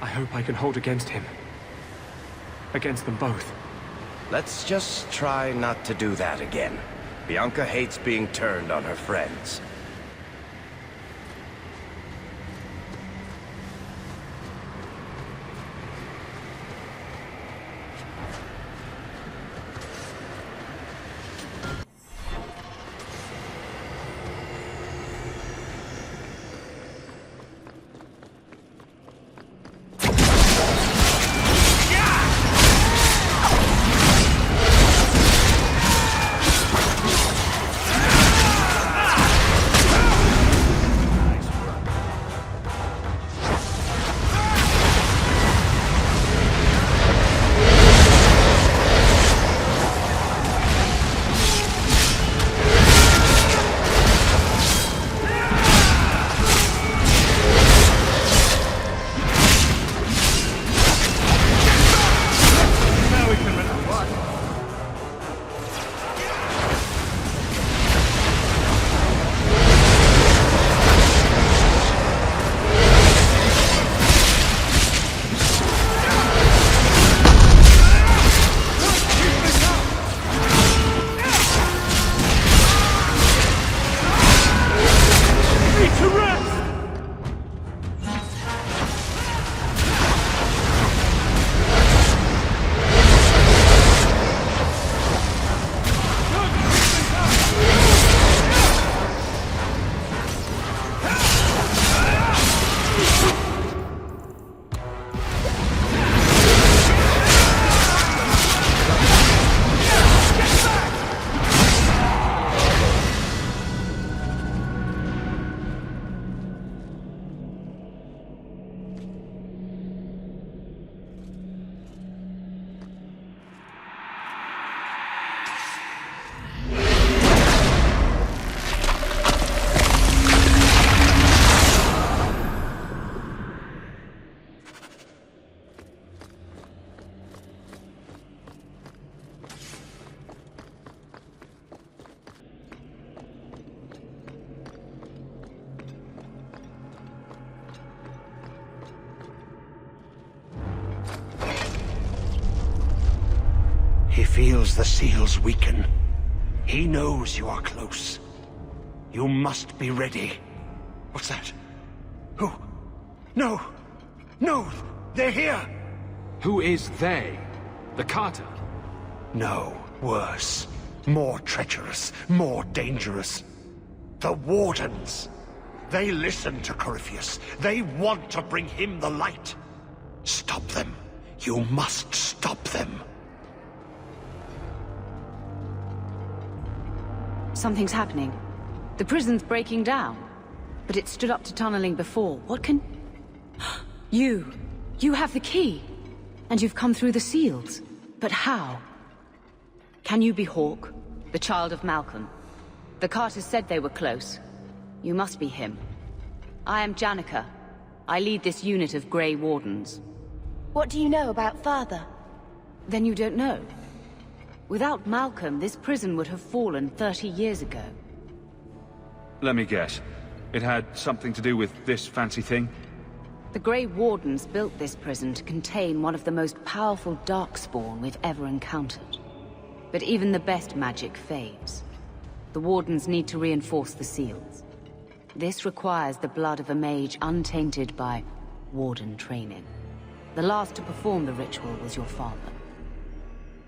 Speaker 6: I hope I can hold against him. Against them both.
Speaker 2: Let's just try not to do that again. Bianca hates being turned on her friends.
Speaker 10: feels the seals weaken. He knows you are close. You must be ready. What's that? Who? No! No! They're here!
Speaker 6: Who is they? The Carter?
Speaker 10: No, worse. More treacherous, more dangerous. The Wardens. They listen to Corypheus. They want to bring him the light. Stop them. You must stop them.
Speaker 11: Something's happening. The prison's breaking down. But it stood up to tunneling before. What can... You! You have the key! And you've come through the seals. But how? Can you be Hawke, the child of Malcolm? The Carters said they were close. You must be him. I am Janica. I lead this unit of Grey Wardens.
Speaker 3: What do you know about Father?
Speaker 11: Then you don't know. Without Malcolm, this prison would have fallen 30 years ago.
Speaker 4: Let me guess. It had something to do with this fancy thing?
Speaker 11: The Grey Wardens built this prison to contain one of the most powerful Darkspawn we've ever encountered. But even the best magic fades. The Wardens need to reinforce the seals. This requires the blood of a mage untainted by Warden training. The last to perform the ritual was your father.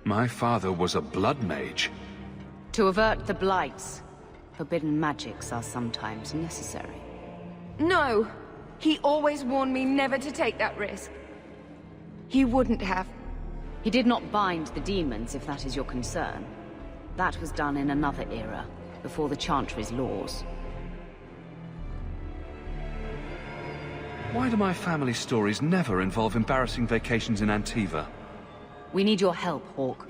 Speaker 4: My father was a blood mage.
Speaker 11: To avert the Blights, forbidden magics are sometimes necessary.
Speaker 1: No! He always warned me never to take that risk. He wouldn't have.
Speaker 11: He did not bind the demons, if that is your concern. That was done in another era, before the Chantry's laws.
Speaker 4: Why do my family stories never involve embarrassing vacations in Antiva?
Speaker 11: We need your help, Hawke.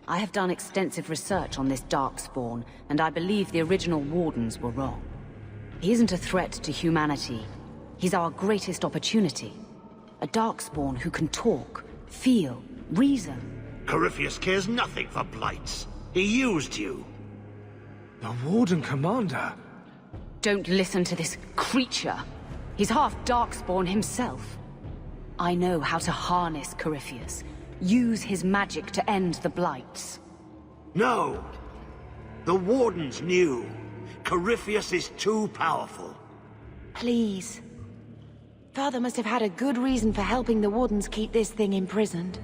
Speaker 11: I have done extensive research on this Darkspawn, and I believe the original Wardens were wrong. He isn't a threat to humanity. He's our greatest opportunity. A Darkspawn who can talk, feel, reason.
Speaker 10: Corypheus cares nothing for Blights. He used you.
Speaker 6: The Warden Commander?
Speaker 11: Don't listen to this creature. He's half Darkspawn himself. I know how to harness Corypheus. Use his magic to end the Blights.
Speaker 10: No! The Wardens knew. Corypheus is too powerful.
Speaker 3: Please. Father must have had a good reason for helping the Wardens keep this thing imprisoned.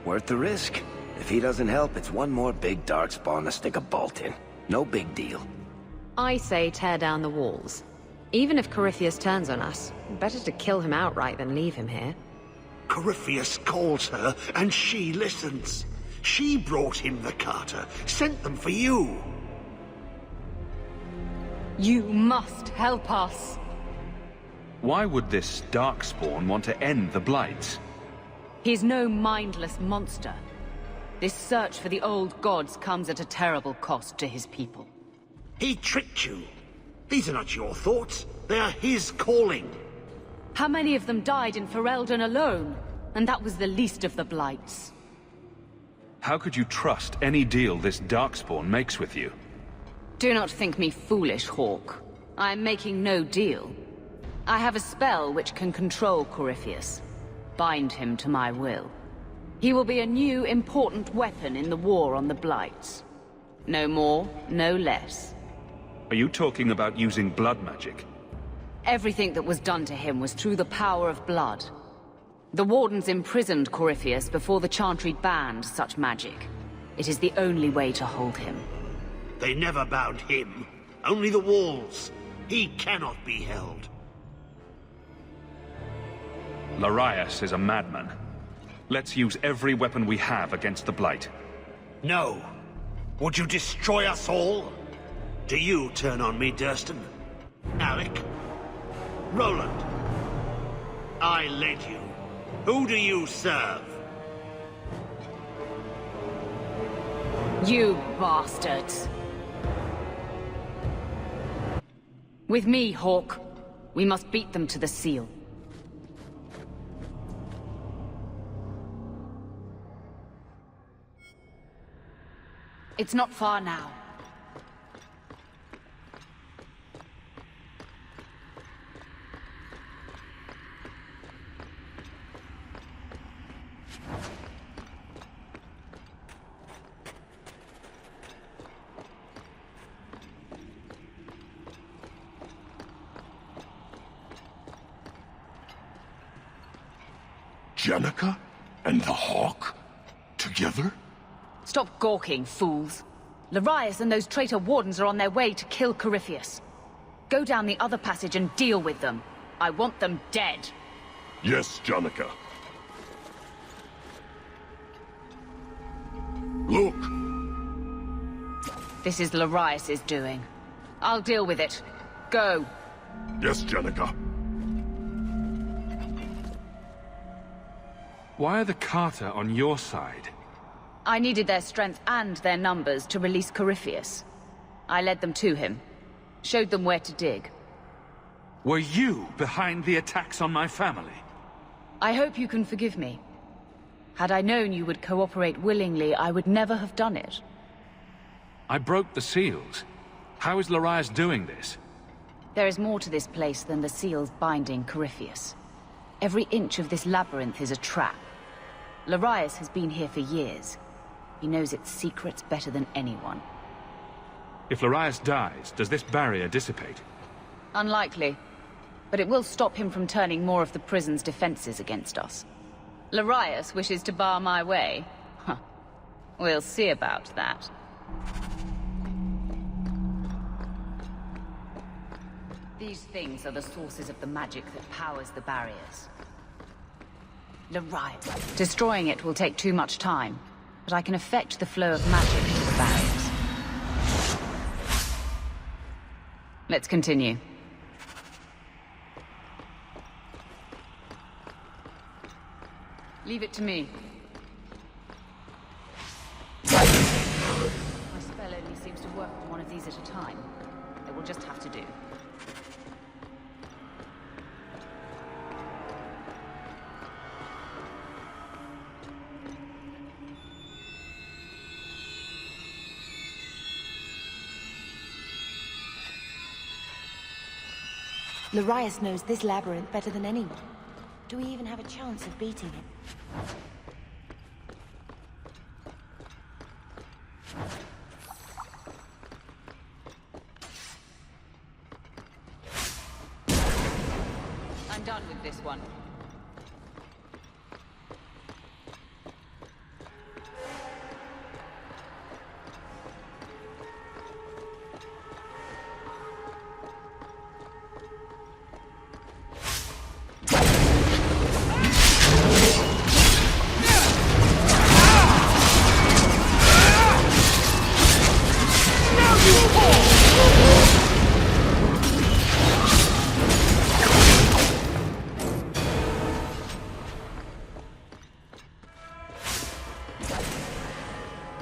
Speaker 2: Worth the risk. If he doesn't help, it's one more big Darkspawn to stick a bolt in. No big deal.
Speaker 12: I say tear down the walls. Even if Corypheus turns on us, better to kill him outright than leave him here.
Speaker 10: Corypheus calls her, and she listens. She brought him the Carter, sent them for you.
Speaker 11: You must help us.
Speaker 4: Why would this Darkspawn want to end the Blights?
Speaker 11: He's no mindless monster. This search for the old gods comes at a terrible cost to his people.
Speaker 10: He tricked you. These are not your thoughts. They are his calling.
Speaker 11: How many of them died in Ferelden alone? And that was the least of the Blights.
Speaker 4: How could you trust any deal this Darkspawn makes with you?
Speaker 11: Do not think me foolish, Hawke. I am making no deal. I have a spell which can control Corypheus. Bind him to my will. He will be a new, important weapon in the war on the Blights. No more, no less.
Speaker 4: Are you talking about using blood magic?
Speaker 11: Everything that was done to him was through the power of blood. The Wardens imprisoned Corypheus before the Chantry banned such magic. It is the only way to hold him.
Speaker 10: They never bound him. Only the walls. He cannot be held.
Speaker 4: Larius is a madman. Let's use every weapon we have against the Blight.
Speaker 10: No. Would you destroy us all? Do you turn on me, Durston? Alec? Roland? I led you. Who do you serve?
Speaker 11: You bastards! With me, Hawke. We must beat them to the seal. It's not far now.
Speaker 5: Jenica and the Hawke? Together?
Speaker 11: Stop gawking, fools. Larius and those traitor wardens are on their way to kill Corypheus. Go down the other passage and deal with them. I want them dead.
Speaker 5: Yes, Jenica. Look!
Speaker 11: This is Larius' doing. I'll deal with it. Go.
Speaker 5: Yes, Jenica.
Speaker 4: Why are the Carter on your side?
Speaker 11: I needed their strength and their numbers to release Corypheus. I led them to him. Showed them where to dig.
Speaker 4: Were you behind the attacks on my family?
Speaker 11: I hope you can forgive me. Had I known you would cooperate willingly, I would never have done it.
Speaker 4: I broke the seals. How is Larius doing this?
Speaker 11: There is more to this place than the seals binding Corypheus. Every inch of this labyrinth is a trap. Larius has been here for years. He knows its secrets better than anyone.
Speaker 4: If Larius dies, does this barrier dissipate?
Speaker 11: Unlikely. But it will stop him from turning more of the prison's defenses against us. Larius wishes to bar my way. Huh. We'll see about that. These things are the sources of the magic that powers the barriers. Larius. Destroying it will take too much time, but I can affect the flow of magic to the barriers. Let's continue. Leave it to me. My spell only seems to work on one of these at a time. It will just have to do.
Speaker 3: Larius knows this labyrinth better than anyone. Do we even have a chance of beating him?
Speaker 11: I'm done with this one.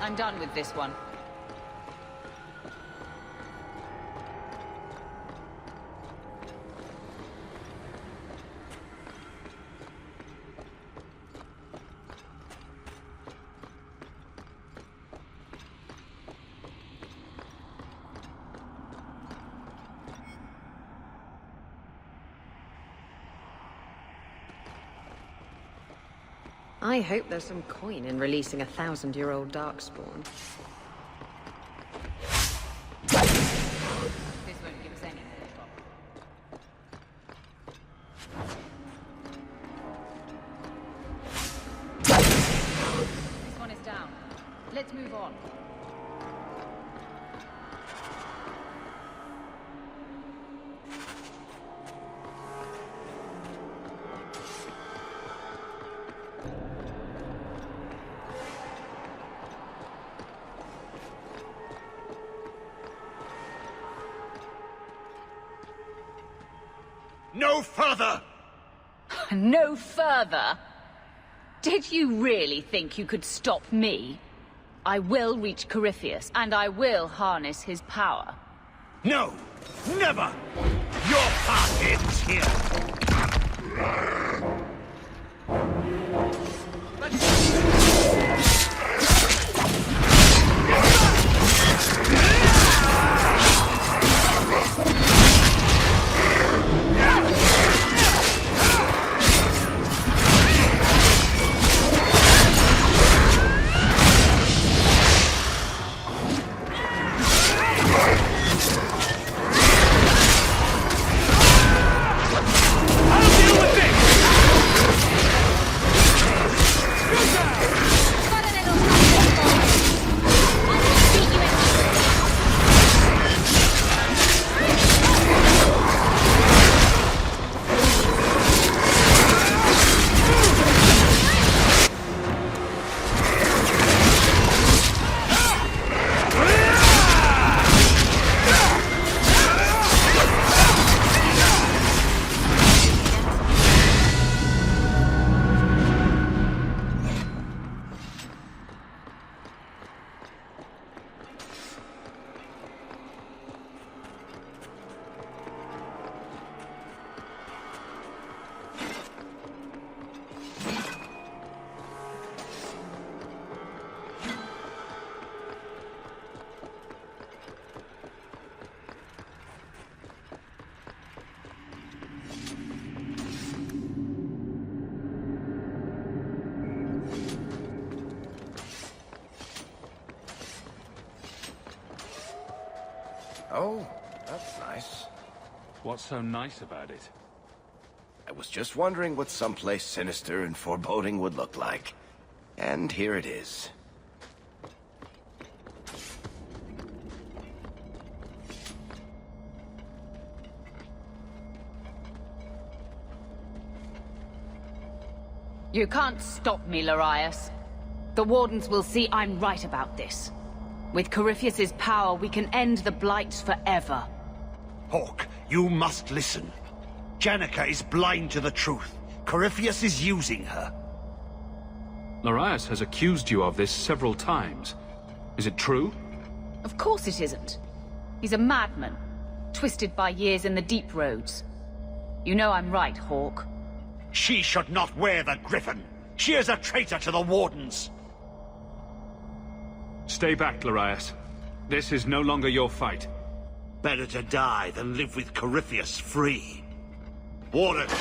Speaker 11: I'm done with this one.
Speaker 12: I hope there's some coin in releasing a 1,000-year-old darkspawn.
Speaker 11: This won't give us any more trouble. This one is down. Let's move on.
Speaker 10: No further!
Speaker 11: No further? Did you really think you could stop me? I will reach Corypheus, and I will harness his power.
Speaker 10: No! Never! Your path ends here!
Speaker 9: I'll deal with this!
Speaker 2: Oh, that's nice.
Speaker 4: What's so nice about it?
Speaker 2: I was just wondering what someplace sinister and foreboding would look like. And here it is.
Speaker 11: You can't stop me, Larius. The Wardens will see I'm right about this. With Corypheus's power, we can end the Blight forever.
Speaker 10: Hawke, you must listen. Janica is blind to the truth. Corypheus is using her.
Speaker 4: Larius has accused you of this several times. Is it true?
Speaker 11: Of course it isn't. He's a madman, twisted by years in the deep roads. You know I'm right, Hawke.
Speaker 10: She should not wear the Griffin. She is a traitor to the Wardens.
Speaker 4: Stay back, Larius. This is no longer your fight.
Speaker 10: Better to die than live with Corypheus free. Wardens!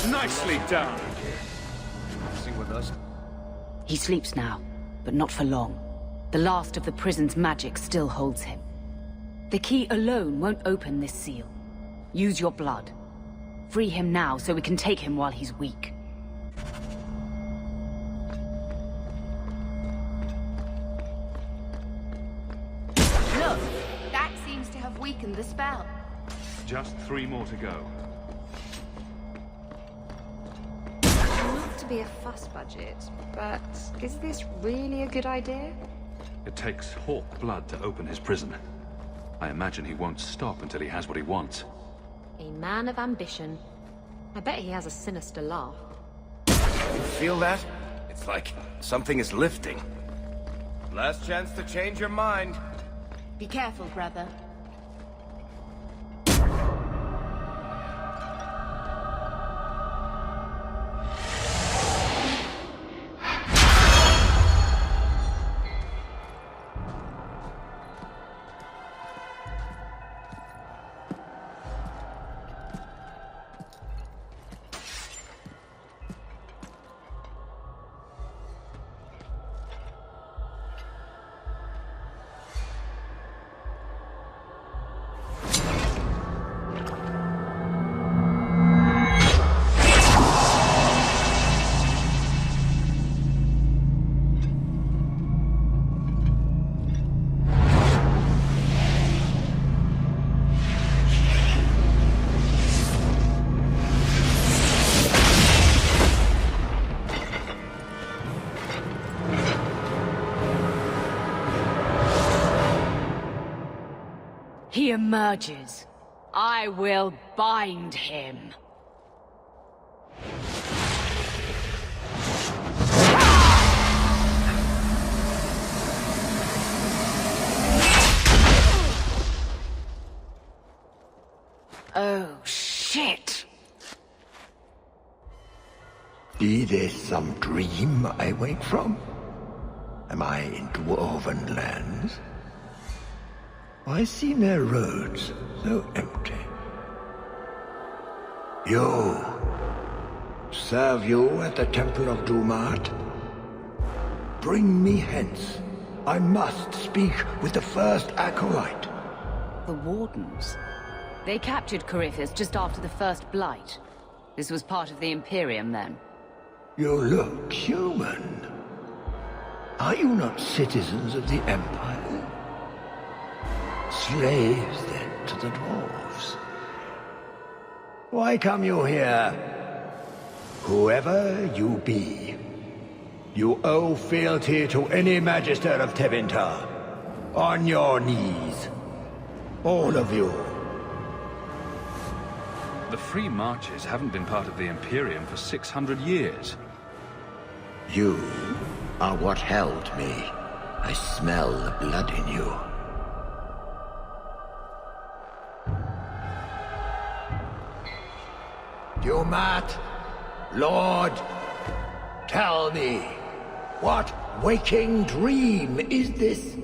Speaker 4: Nicely done.
Speaker 2: See with us?
Speaker 11: He sleeps now, but not for long. The last of the prison's magic still holds him. The key alone won't open this seal. Use your blood. Free him now so we can take him while he's weak.
Speaker 1: Look, that seems to have weakened the spell.
Speaker 4: Just 3 more to go.
Speaker 12: Not to be a fuss budget, but is this really a good idea?
Speaker 4: It takes Hawke blood to open his prison. I imagine he won't stop until he has what he wants.
Speaker 12: A man of ambition. I bet he has a sinister laugh.
Speaker 2: You feel that? It's like something is lifting. Last chance to change your mind.
Speaker 1: Be careful, brother.
Speaker 11: He emerges. I will bind him. Oh, shit!
Speaker 13: Be this some dream I wake from? Am I in dwarven lands? Why seem their roads so empty? You! Serve you at the Temple of Dumat? Bring me hence. I must speak with the first acolyte.
Speaker 11: The Wardens? They captured Corypheus just after the first Blight. This was part of the Imperium, then?
Speaker 13: You look human. Are you not citizens of the Empire? Slaves, then, to the dwarves. Why come you here? Whoever you be, you owe fealty to any Magister of Tevinter. On your knees. All of you.
Speaker 4: The Free Marches haven't been part of the Imperium for 600 years.
Speaker 13: You are what held me. I smell the blood in you. Dumat, Lord, tell me, what waking dream is this?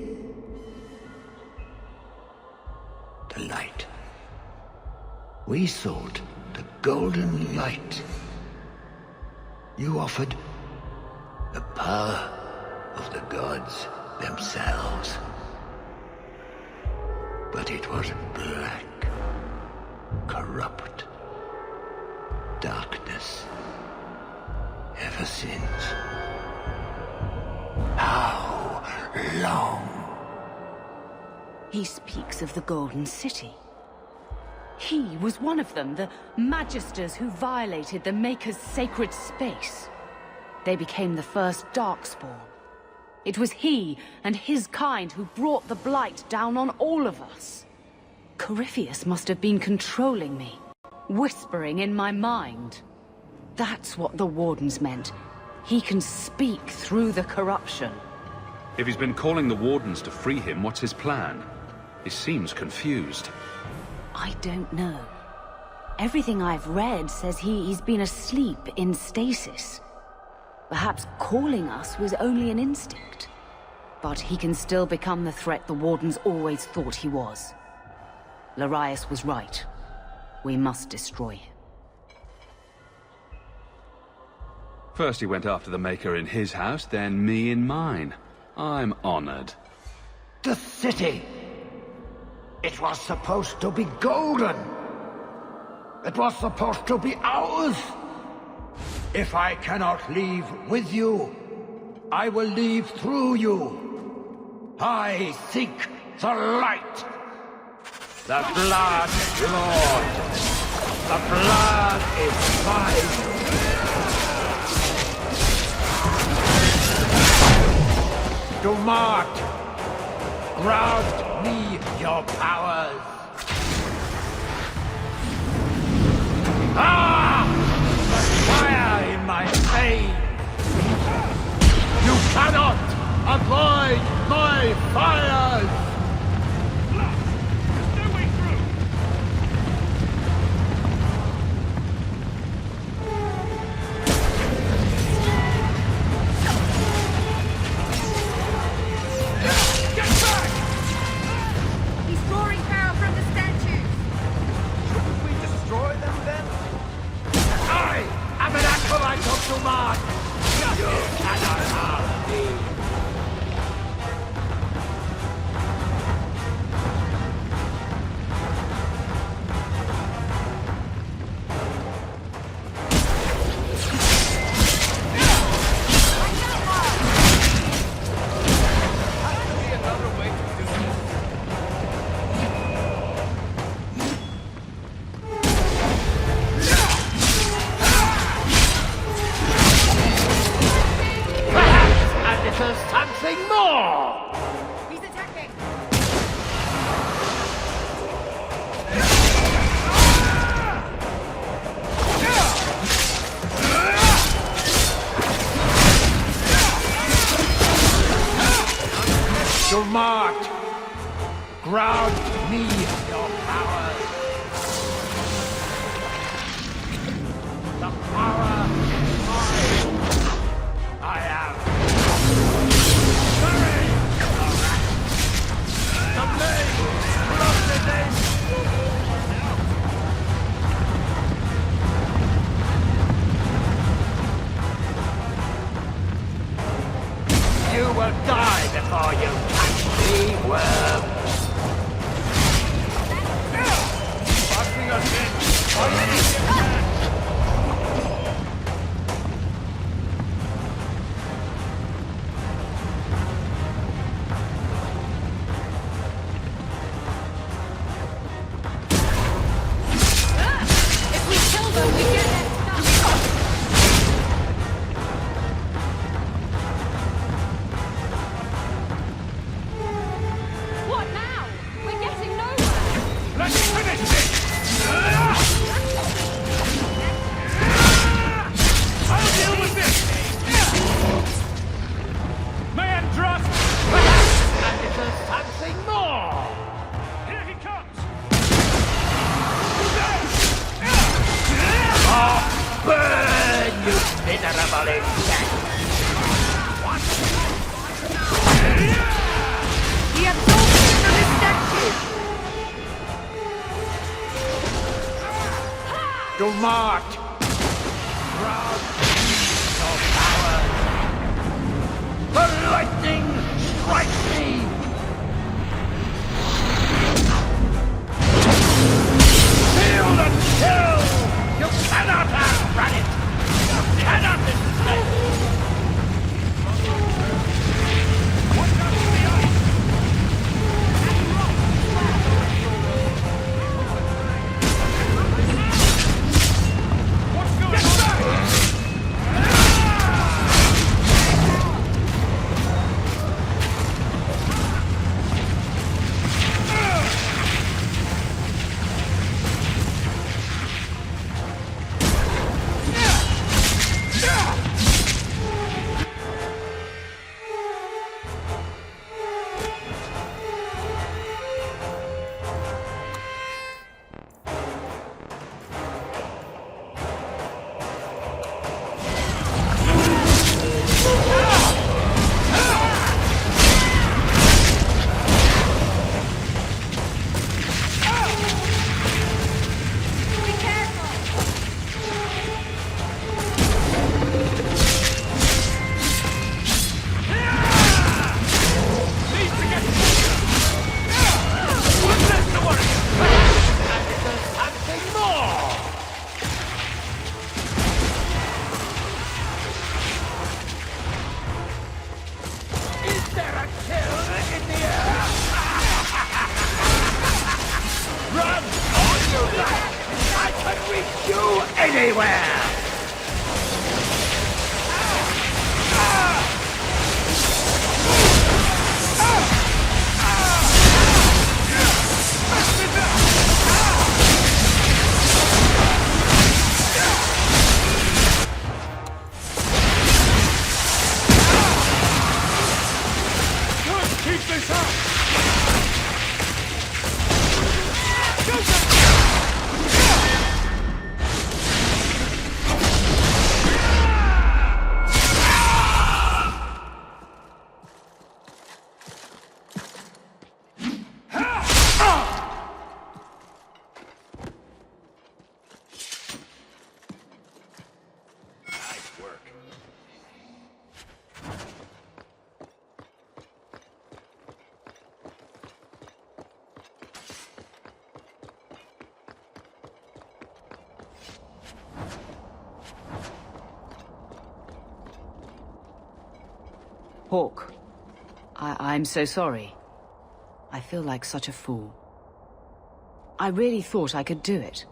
Speaker 13: We sought the golden light. You offered the power of the gods themselves. But it was black, corrupt darkness ever since. How long?
Speaker 11: He speaks of the Golden City. He was one of them, the Magisters who violated the Maker's sacred space. They became the first Darkspawn. It was he and his kind who brought the Blight down on all of us. Corypheus must have been controlling me, whispering in my mind. That's what the Wardens meant. He can speak through the corruption.
Speaker 4: If he's been calling the Wardens to free him, what's his plan? He seems confused.
Speaker 11: I don't know. Everything I've read says he's been asleep in stasis. Perhaps calling us was only an instinct. But he can still become the threat the Wardens always thought he was. Larius was right. We must destroy him.
Speaker 4: First he went after the Maker in his house, then me in mine. I'm honored.
Speaker 13: The city! It was supposed to be golden! It was supposed to be ours! If I cannot leave with you, I will leave through you. I seek the light. The blood, Lord. The blood is mine. Do not grant me your powers. Ah! Fire in my veins! You cannot avoid my fires!
Speaker 9: There's no way through! Get back!
Speaker 14: He's drawing power from the statues!
Speaker 10: Shouldn't we destroy them then?
Speaker 13: I am an acolyte of Duman! You cannot harm me! Something more!
Speaker 14: He's attacking!
Speaker 13: Do not grant me your powers. The power is mine. I am you will die before you touch me, worm! Fucking again!
Speaker 14: If we kill them, we get their stuff! What now? We're getting nowhere!
Speaker 9: Let's finish this! I'll deal with this! Man, trust!
Speaker 13: And it is something more!
Speaker 9: Here he comes!
Speaker 13: Oh, burn, you miserable insect!
Speaker 14: He absorbed it from his statue!
Speaker 13: to march. Proud deeds of powers. The lightning strikes me. Shield and kill! You cannot outrun it! You cannot escape!
Speaker 11: Hawke, I'm so sorry. I feel like such a fool. I really thought I could do it.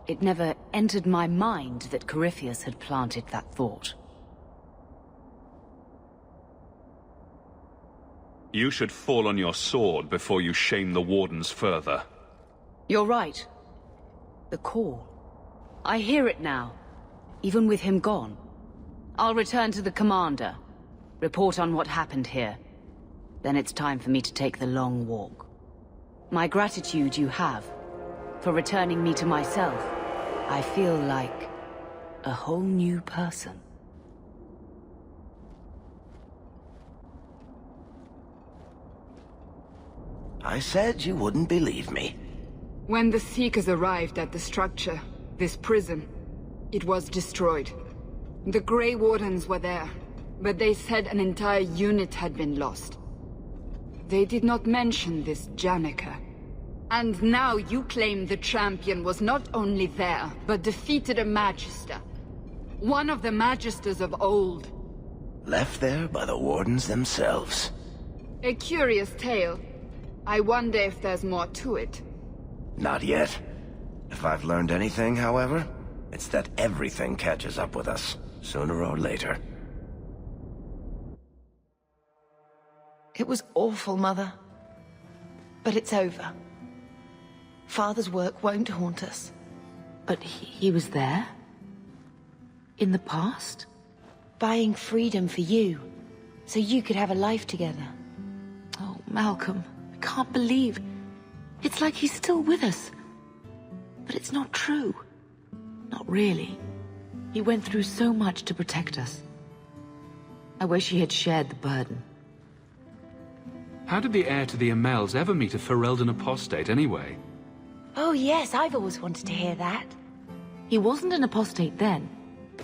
Speaker 11: It never entered my mind that Corypheus had planted that thought.
Speaker 4: You should fall on your sword before you shame the Wardens further.
Speaker 11: You're right. The call. I hear it now, even with him gone. I'll return to the Commander. Report on what happened here. Then it's time for me to take the long walk. My gratitude you have, for returning me to myself. I feel like a whole new person.
Speaker 2: I said you wouldn't believe me.
Speaker 1: When the Seekers arrived at the structure, this prison, it was destroyed. The Grey Wardens were there, but they said an entire unit had been lost. They did not mention this Janica. And now you claim the champion was not only there, but defeated a Magister. One of the Magisters of old.
Speaker 2: Left there by the Wardens themselves.
Speaker 1: A curious tale. I wonder if there's more to it.
Speaker 2: Not yet. If I've learned anything, however, it's that everything catches up with us, sooner or later.
Speaker 3: It was awful, Mother. But it's over. Father's work won't haunt us.
Speaker 11: But he was there? In the past?
Speaker 3: Buying freedom for you, so you could have a life together.
Speaker 11: Oh, Malcolm, I can't believe... It's like he's still with us. But it's not true. Not really. He went through so much to protect us. I wish he had shared the burden.
Speaker 6: How did the heir to the Amels ever meet a Ferelden apostate, anyway?
Speaker 3: Oh yes, I've always wanted to hear that.
Speaker 15: He wasn't an apostate then.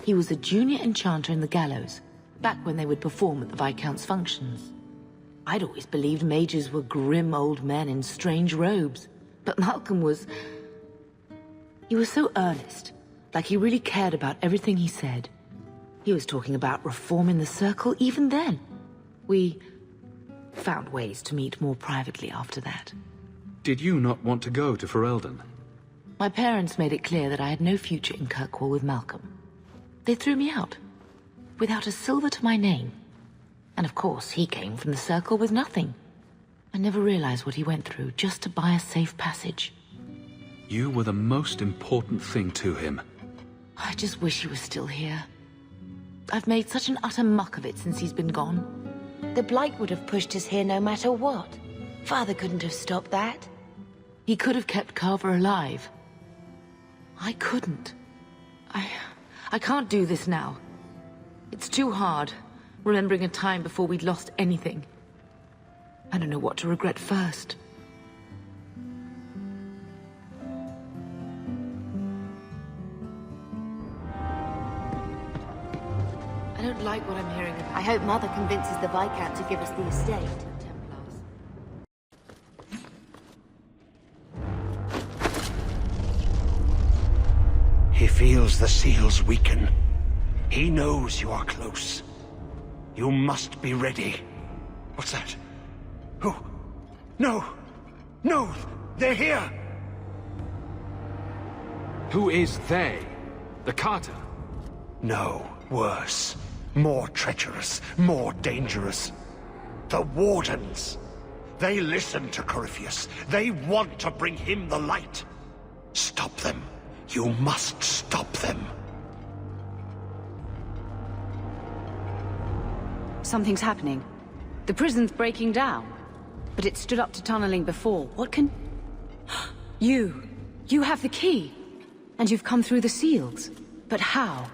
Speaker 15: He was a junior enchanter in the gallows, back when they would perform at the Viscount's functions. I'd always believed mages were grim old men in strange robes, but Malcolm was... He was so earnest, like he really cared about everything he said. He was talking about reforming the Circle even then. We found ways to meet more privately after that.
Speaker 4: Did you not want to go to Ferelden?
Speaker 15: My parents made it clear that I had no future in Kirkwall with Malcolm. They threw me out, without a silver to my name. And of course, he came from the Circle with nothing. I never realized what he went through just to buy a safe passage.
Speaker 4: You were the most important thing to him.
Speaker 15: I just wish he was still here. I've made such an utter muck of it since he's been gone.
Speaker 3: The Blight would have pushed us here no matter what. Father couldn't have stopped that.
Speaker 15: He could have kept Carver alive. I couldn't. I can't do this now. It's too hard, remembering a time before we'd lost anything. I don't know what to regret first. I don't like what I'm hearing about.
Speaker 3: I hope Mother convinces the Viscount to give us the estate.
Speaker 10: He feels the seals weaken. He knows you are close. You must be ready. What's that? Who? No! No! They're here!
Speaker 6: Who is they? The Carter?
Speaker 10: No, worse. More treacherous, more dangerous. The Wardens. They listen to Corypheus. They want to bring him the light. Stop them. You must stop them.
Speaker 11: Something's happening. The prison's breaking down. But it stood up to tunneling before. What can... You have the key. And you've come through the seals. But how?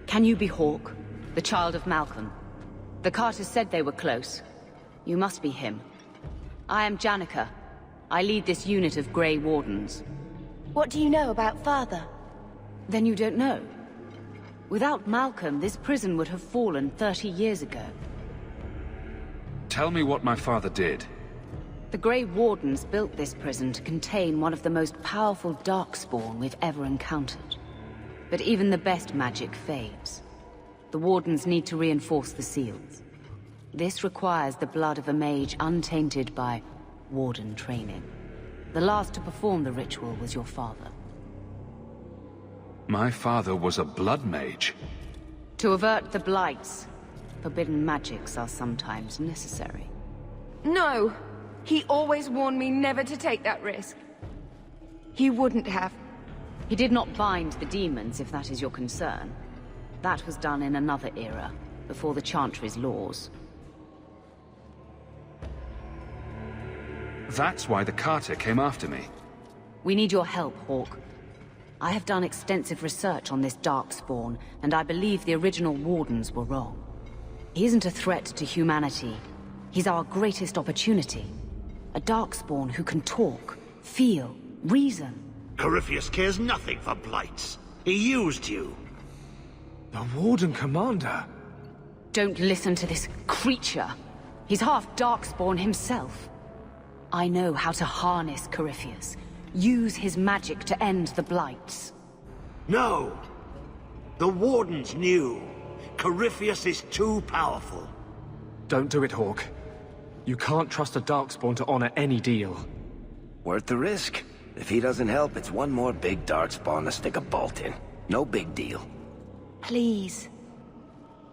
Speaker 11: Can you be Hawke, the child of Malcolm? The Carters said they were close. You must be him. I am Janica. I lead this unit of Grey Wardens.
Speaker 3: What do you know about Father?
Speaker 11: Then you don't know. Without Malcolm, this prison would have fallen 30 years ago.
Speaker 4: Tell me what my father did.
Speaker 11: The Grey Wardens built this prison to contain one of the most powerful Darkspawn we've ever encountered. But even the best magic fades. The Wardens need to reinforce the seals. This requires the blood of a mage untainted by Warden training. The last to perform the ritual was your father.
Speaker 4: My father was a blood mage.
Speaker 11: To avert the Blights, forbidden magics are sometimes necessary.
Speaker 14: No! He always warned me never to take that risk. He wouldn't have.
Speaker 11: He did not bind the demons, if that is your concern. That was done in another era, before the Chantry's laws.
Speaker 4: That's why the Carter came after me.
Speaker 11: We need your help, Hawke. I have done extensive research on this Darkspawn, and I believe the original Wardens were wrong. He isn't a threat to humanity. He's our greatest opportunity. A Darkspawn who can talk, feel, reason.
Speaker 10: Corypheus cares nothing for Blights. He used you.
Speaker 6: The Warden Commander?
Speaker 11: Don't listen to this creature. He's half Darkspawn himself. I know how to harness Corypheus. Use his magic to end the Blights.
Speaker 10: No! The Wardens knew. Corypheus is too powerful.
Speaker 6: Don't do it, Hawke. You can't trust a Darkspawn to honor any deal.
Speaker 2: Worth the risk. If he doesn't help, it's one more big Darkspawn to stick a bolt in. No big deal.
Speaker 3: Please.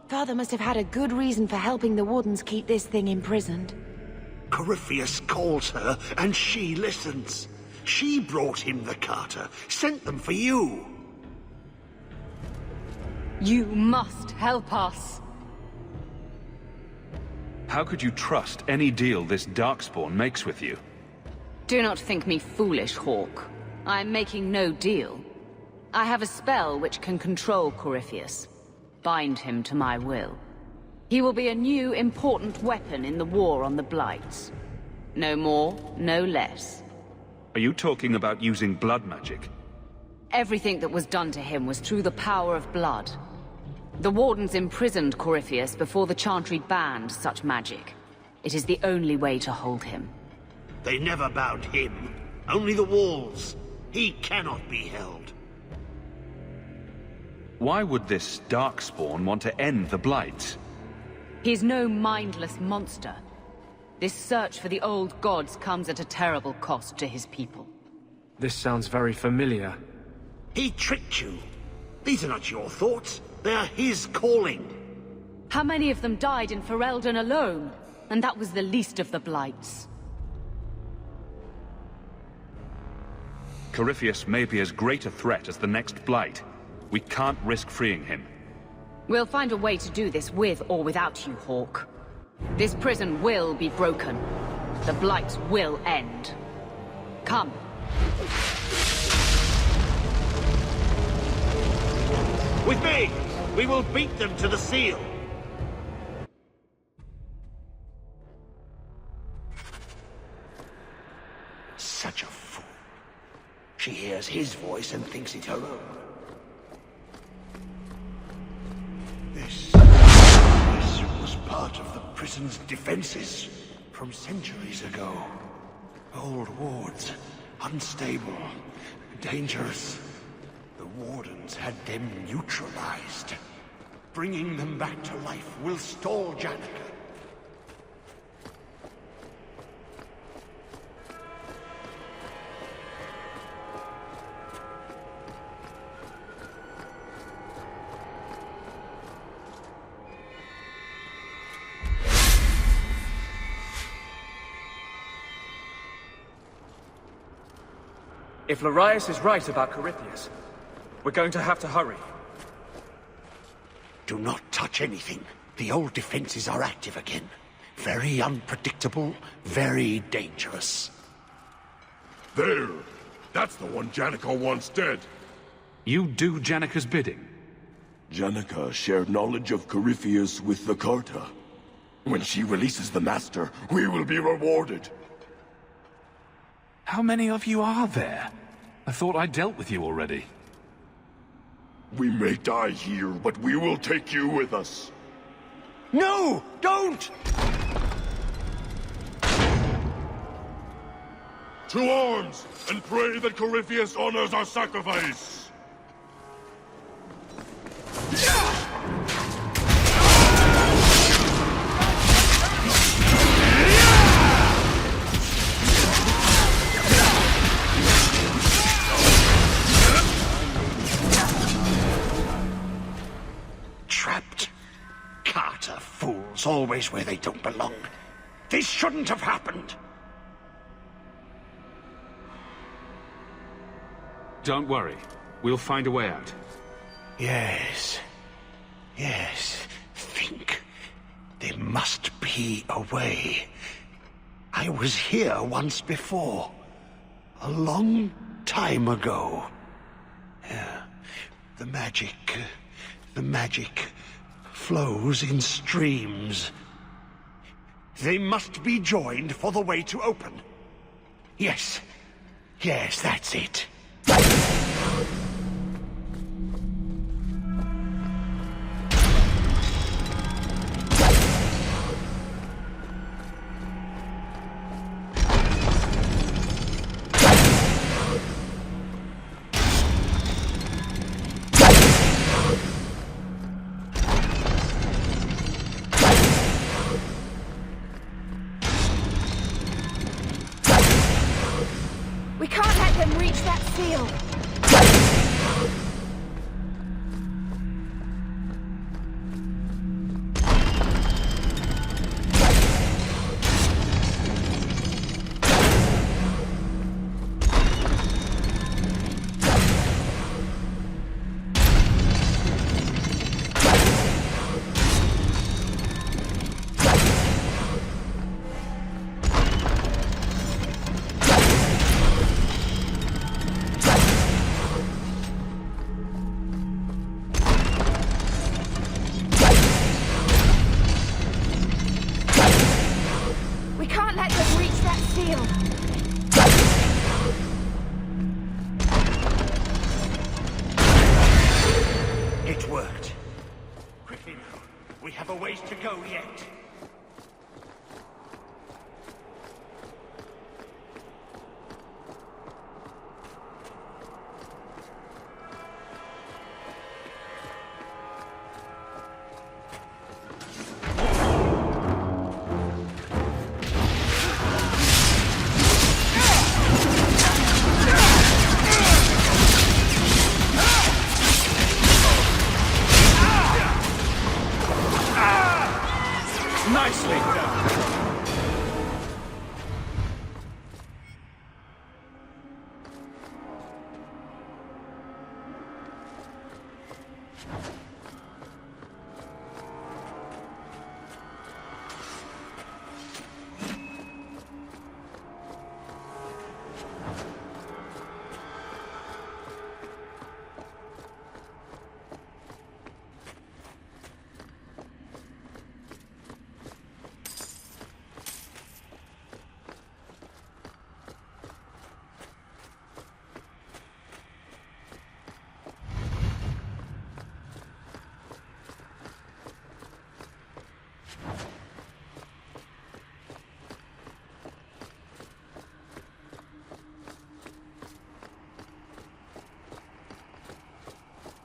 Speaker 3: Father must have had a good reason for helping the Wardens keep this thing imprisoned.
Speaker 10: Corypheus calls her, and she listens. She brought him the Carter, sent them for you.
Speaker 11: You must help us.
Speaker 4: How could you trust any deal this Darkspawn makes with you?
Speaker 11: Do not think me foolish, Hawke. I am making no deal. I have a spell which can control Corypheus. Bind him to my will. He will be a new, important weapon in the war on the Blights. No more, no less.
Speaker 4: Are you talking about using blood magic?
Speaker 11: Everything that was done to him was through the power of blood. The Wardens imprisoned Corypheus before the Chantry banned such magic. It is the only way to hold him.
Speaker 10: They never bound him. Only the walls. He cannot be held.
Speaker 4: Why would this Darkspawn want to end the Blight?
Speaker 11: He's no mindless monster. This search for the old gods comes at a terrible cost to his people.
Speaker 6: This sounds very familiar.
Speaker 10: He tricked you. These are not your thoughts. They are his calling.
Speaker 11: How many of them died in Ferelden alone? And that was the least of the Blights.
Speaker 4: Corypheus may be as great a threat as the next Blight. We can't risk freeing him.
Speaker 11: We'll find a way to do this with or without you, Hawke. This prison will be broken. The Blight will end. Come.
Speaker 10: With me! We will beat them to the seal! Such a fool. She hears his voice and thinks it her own. This was part of the prison's defenses from centuries ago. Old wards, unstable, dangerous. The Wardens had them neutralized. Bringing them back to life will stall Janica.
Speaker 6: If Larius is right about Corypheus, we're going to have to hurry.
Speaker 10: Do not touch anything. The old defenses are active again. Very unpredictable, very dangerous.
Speaker 5: There! That's the one Janica wants dead.
Speaker 4: You do Janica's bidding?
Speaker 5: Janica shared knowledge of Corypheus with the Carta. When she releases the Master, we will be rewarded.
Speaker 4: How many of you are there? I thought I dealt with you already.
Speaker 5: We may die here, but we will take you with us.
Speaker 10: No! Don't!
Speaker 5: To arms, and pray that Corypheus honors our sacrifice!
Speaker 10: Trapped. Carter fools, always where they don't belong. This shouldn't have happened.
Speaker 4: Don't worry. We'll find a way out.
Speaker 10: Yes. Yes. Think. There must be a way. I was here once before. A long time ago. Yeah. The magic flows in streams. They must be joined for the way to open. Yes. Yes, that's it.
Speaker 14: We can't let them reach that seal.
Speaker 13: worked. Quickly now. We have a ways to go yet.
Speaker 9: Nicely done!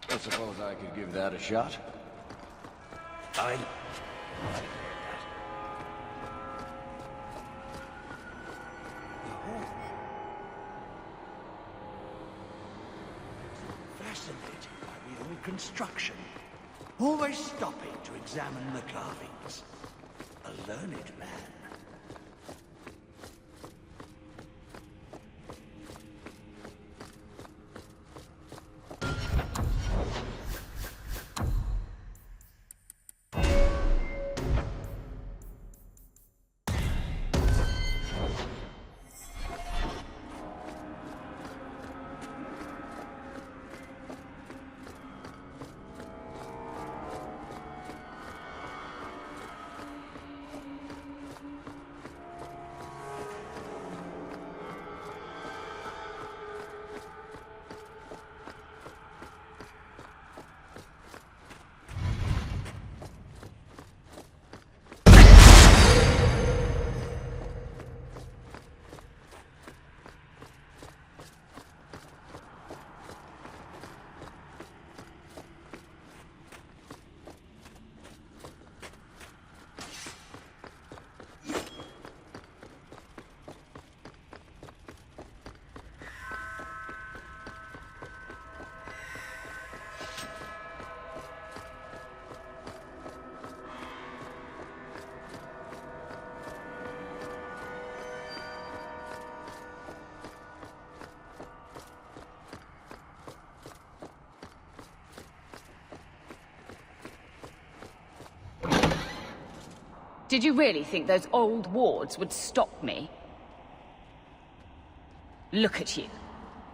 Speaker 16: I suppose I could give that a shot.
Speaker 13: Fascinated by the old construction. Always stopping to examine the carvings. A learned man.
Speaker 11: Did you really think those old wards would stop me? Look at you.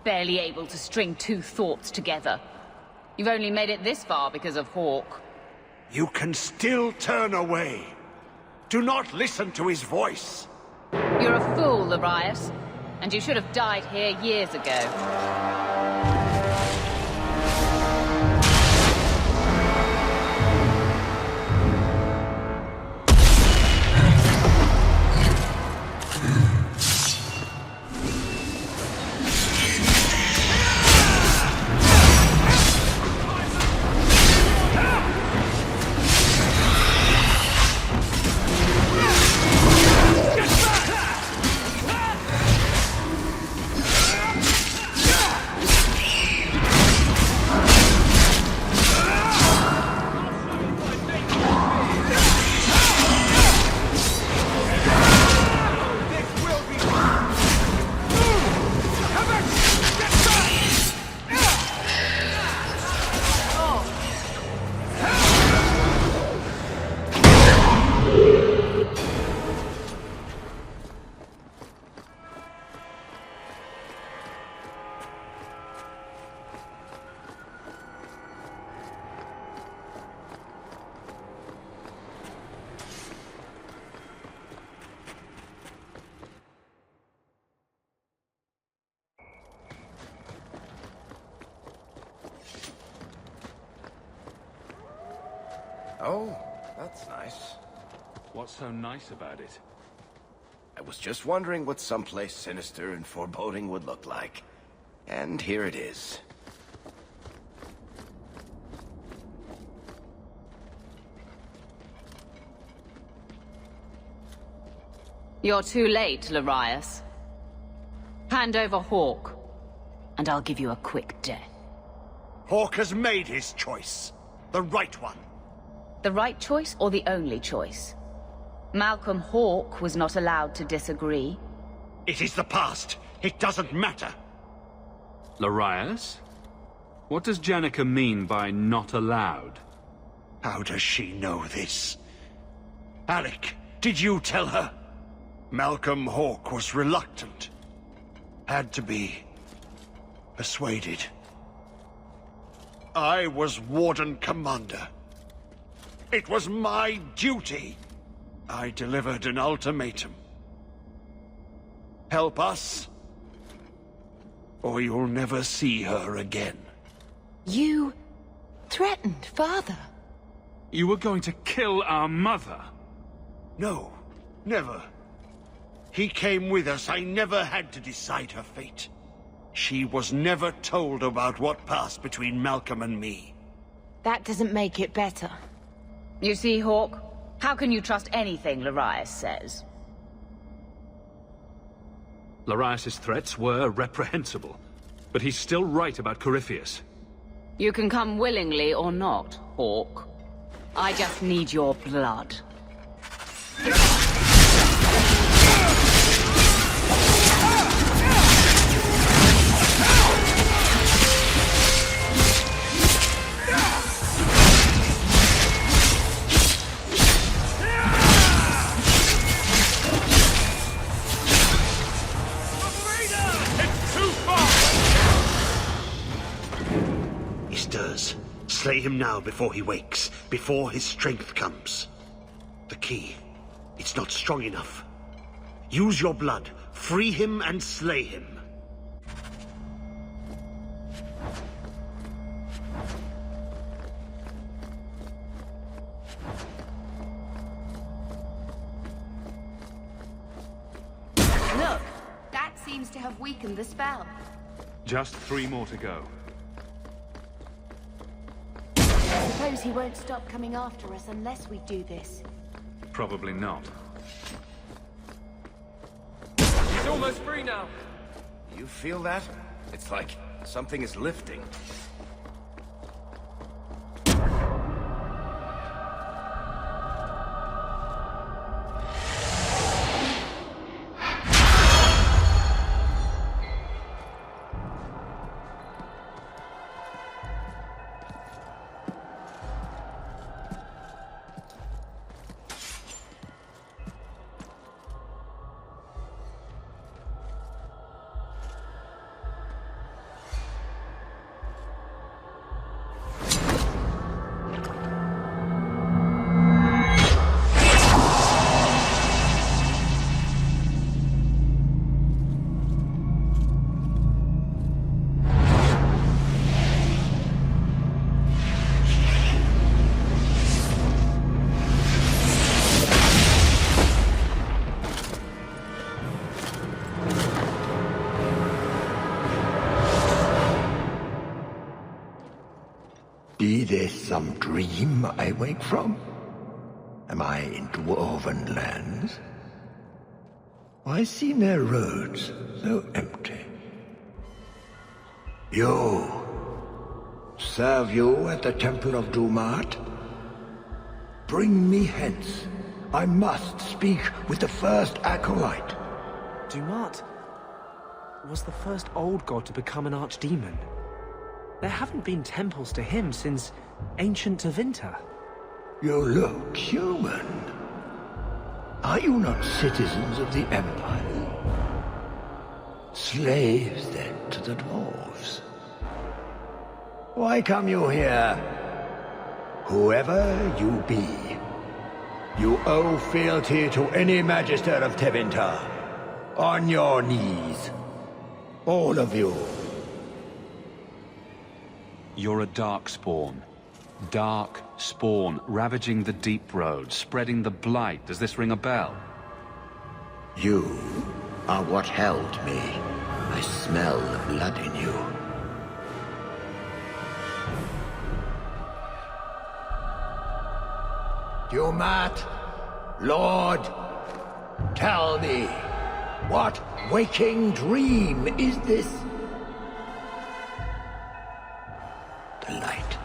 Speaker 11: Barely able to string two thoughts together. You've only made it this far because of Hawke.
Speaker 10: You can still turn away. Do not listen to his voice.
Speaker 11: You're a fool, Arias. And you should have died here years ago.
Speaker 2: Oh, that's nice.
Speaker 4: What's so nice about it?
Speaker 2: I was just wondering what someplace sinister and foreboding would look like. And here it is.
Speaker 11: You're too late, Larius. Hand over Hawke, and I'll give you a quick death.
Speaker 10: Hawke has made his choice. The right one.
Speaker 11: The right choice or the only choice? Malcolm Hawke was not allowed to disagree.
Speaker 10: It is the past. It doesn't matter.
Speaker 4: Larius? What does Janica mean by not allowed?
Speaker 10: How does she know this? Alec, did you tell her? Malcolm Hawke was reluctant. Had to be persuaded. I was Warden Commander. It was my duty. I delivered an ultimatum. Help us, or you'll never see her again.
Speaker 11: You threatened Father.
Speaker 4: You were going to kill our mother?
Speaker 10: No, never. He came with us. I never had to decide her fate. She was never told about what passed between Malcolm and me.
Speaker 3: That doesn't make it better.
Speaker 11: You see, Hawke? How can you trust anything Larius says?
Speaker 4: Larius's threats were reprehensible, but he's still right about Corypheus.
Speaker 11: You can come willingly or not, Hawke. I just need your blood.
Speaker 10: Slay him now before he wakes, before his strength comes. The key, it's not strong enough. Use your blood, free him and slay him.
Speaker 14: Look, that seems to have weakened the spell.
Speaker 4: Just 3 more to go.
Speaker 3: I suppose he won't stop coming after us unless we do this.
Speaker 4: Probably not.
Speaker 9: He's almost free now.
Speaker 2: You feel that? It's like something is lifting.
Speaker 13: Be this some dream I wake from? Am I in dwarven lands? Why seem their roads so empty? You! Serve you at the Temple of Dumat? Bring me hence. I must speak with the first acolyte.
Speaker 6: Dumat was the first old god to become an archdemon. There haven't been temples to him since ancient Tevinter.
Speaker 13: You look human. Are you not citizens of the Empire? Slaves, then, to the dwarves? Why come you here? Whoever you be, you owe fealty to any Magister of Tevinter. On your knees. All of you.
Speaker 4: You're a darkspawn. Dark spawn, ravaging the deep road, spreading the blight. Does this ring a bell?
Speaker 13: You are what held me. I smell the blood in you. Dumat, Lord, tell me, what waking dream is this? The light.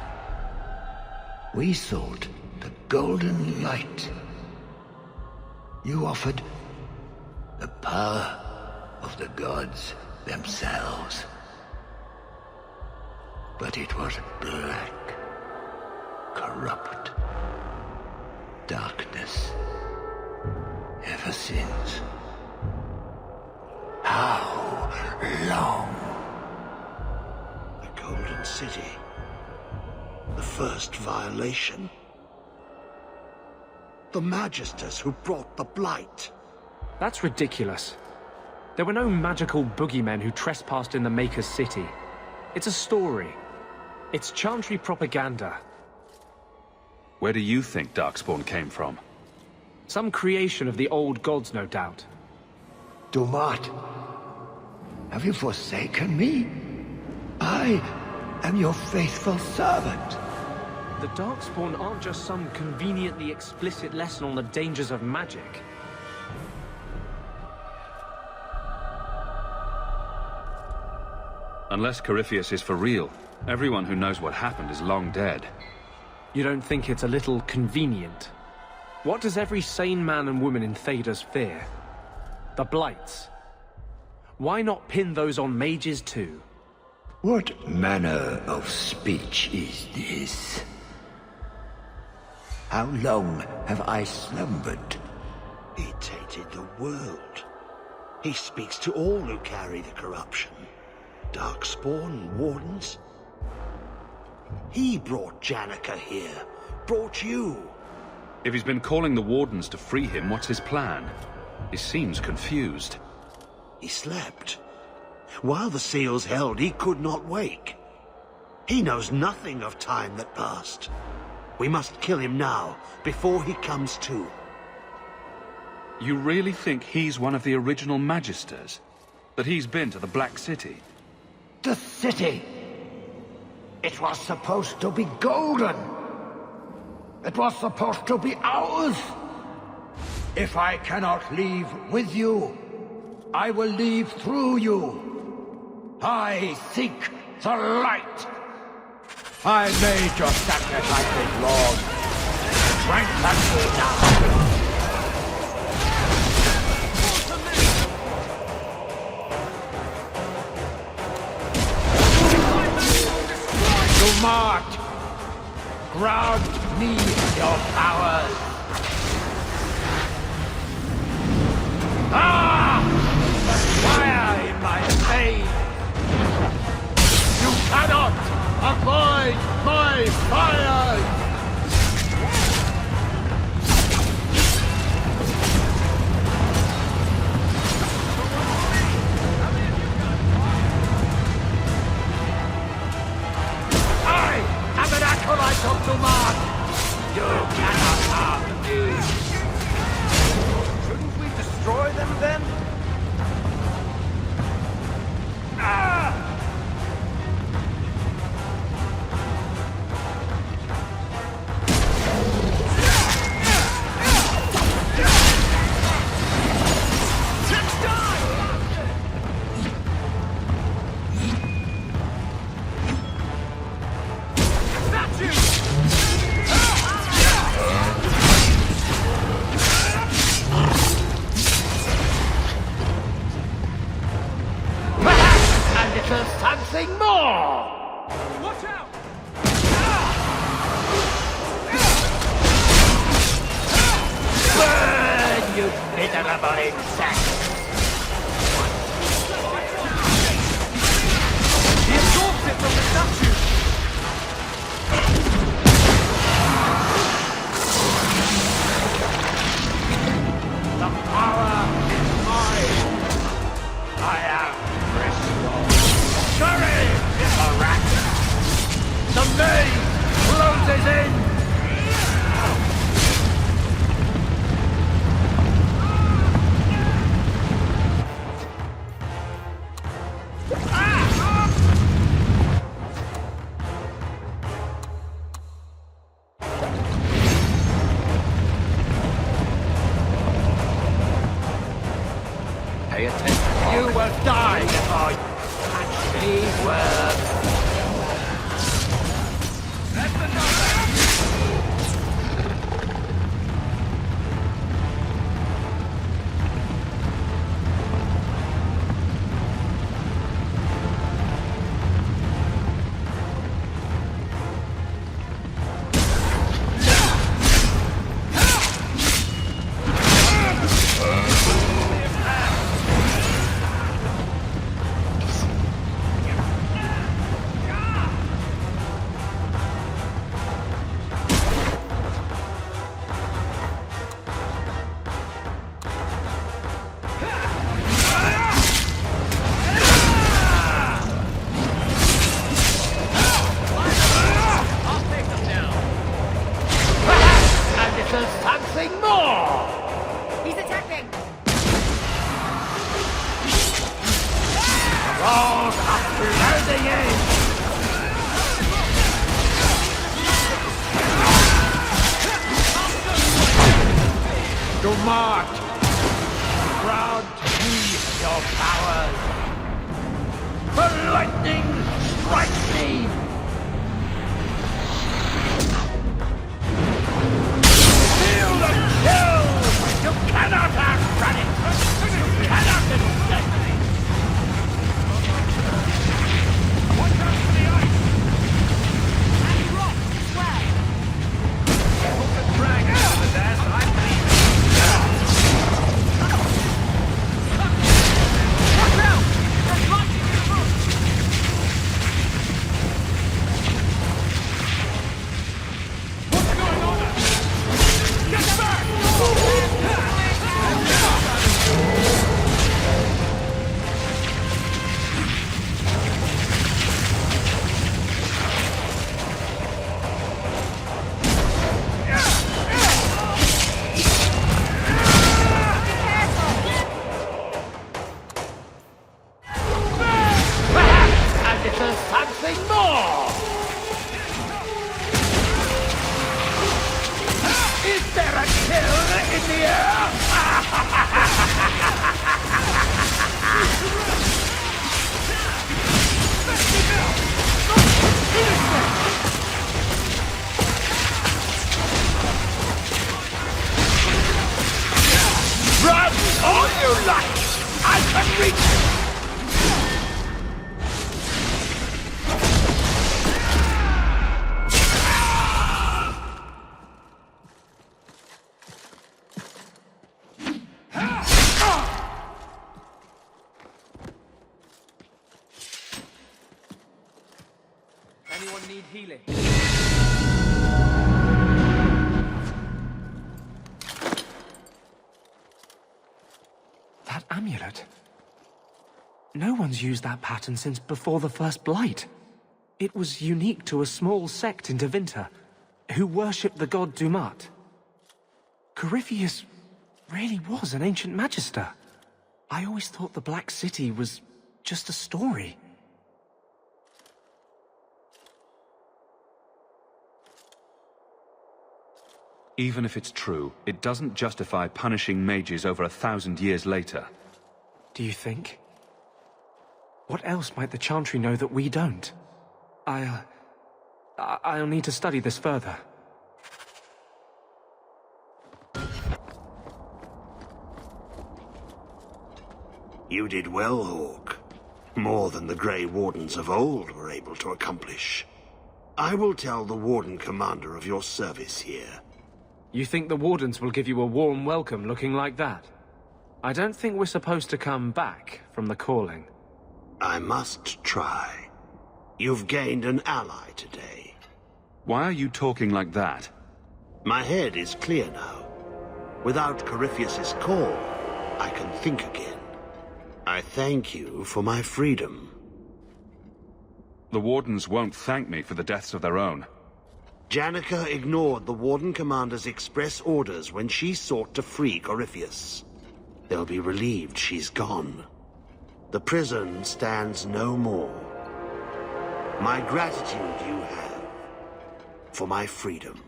Speaker 13: We sought the golden light. You offered the power of the gods themselves. But it was black, corrupt darkness ever since. How long?
Speaker 10: The Golden City. The first violation. The Magisters who brought the Blight.
Speaker 6: That's ridiculous. There were no magical boogeymen who trespassed in the Maker's City. It's a story. It's Chantry propaganda.
Speaker 4: Where do you think Darkspawn came from?
Speaker 6: Some creation of the old gods, no doubt.
Speaker 13: Dumat, have you forsaken me? I am your faithful servant.
Speaker 6: The Darkspawn aren't just some conveniently explicit lesson on the dangers of magic.
Speaker 4: Unless Corypheus is for real, everyone who knows what happened is long dead.
Speaker 6: You don't think it's a little convenient? What does every sane man and woman in Tethras fear? The Blights. Why not pin those on mages too?
Speaker 13: What manner of speech is this? How long have I slumbered?
Speaker 10: He tainted the world. He speaks to all who carry the corruption. Darkspawn, wardens. He brought Janica here. Brought you.
Speaker 4: If he's been calling the wardens to free him, what's his plan? He seems confused.
Speaker 10: He slept. While the seals held, he could not wake. He knows nothing of time that passed. We must kill him now, before he comes to.
Speaker 4: You really think he's one of the original Magisters? That he's been to the Black City?
Speaker 13: The city! It was supposed to be golden! It was supposed to be ours! If I cannot leave with you, I will leave through you. I seek the light! I made your sacrifices, Lord. Strengthen me now! Dumat, grant me your powers. Ah! The fire in my veins! You cannot avoid my fires! I'm an acolyte of Dumat! You cannot harm me! Shouldn't we destroy them then? Ah! Something more! Watch out! Burn, you miserable insect! He absorbs it from the statue! The power is mine! I am restored! Courage, little rat! The maze closes prison!
Speaker 10: Pay attention. You will die before you catch these words.
Speaker 6: No one's used that pattern since before the first Blight. It was unique to a small sect in Tevinter, who worshipped the god Dumat. Corypheus really was an ancient magister. I always thought the Black City was just a story.
Speaker 4: Even if it's true, it doesn't justify punishing mages over 1,000 years later.
Speaker 6: Do you think? What else might the Chantry know that we don't? I'll need to study this further.
Speaker 10: You did well, Hawke. More than the Grey Wardens of old were able to accomplish. I will tell the Warden Commander of your service here.
Speaker 6: You think the Wardens will give you a warm welcome looking like that? I don't think we're supposed to come back from the calling.
Speaker 10: I must try. You've gained an ally today.
Speaker 4: Why are you talking like that?
Speaker 10: My head is clear now. Without Corypheus's call, I can think again. I thank you for my freedom.
Speaker 4: The Wardens won't thank me for the deaths of their own.
Speaker 10: Janica ignored the Warden Commander's express orders when she sought to free Corypheus. They'll be relieved she's gone. The prison stands no more. My gratitude you have for my freedom.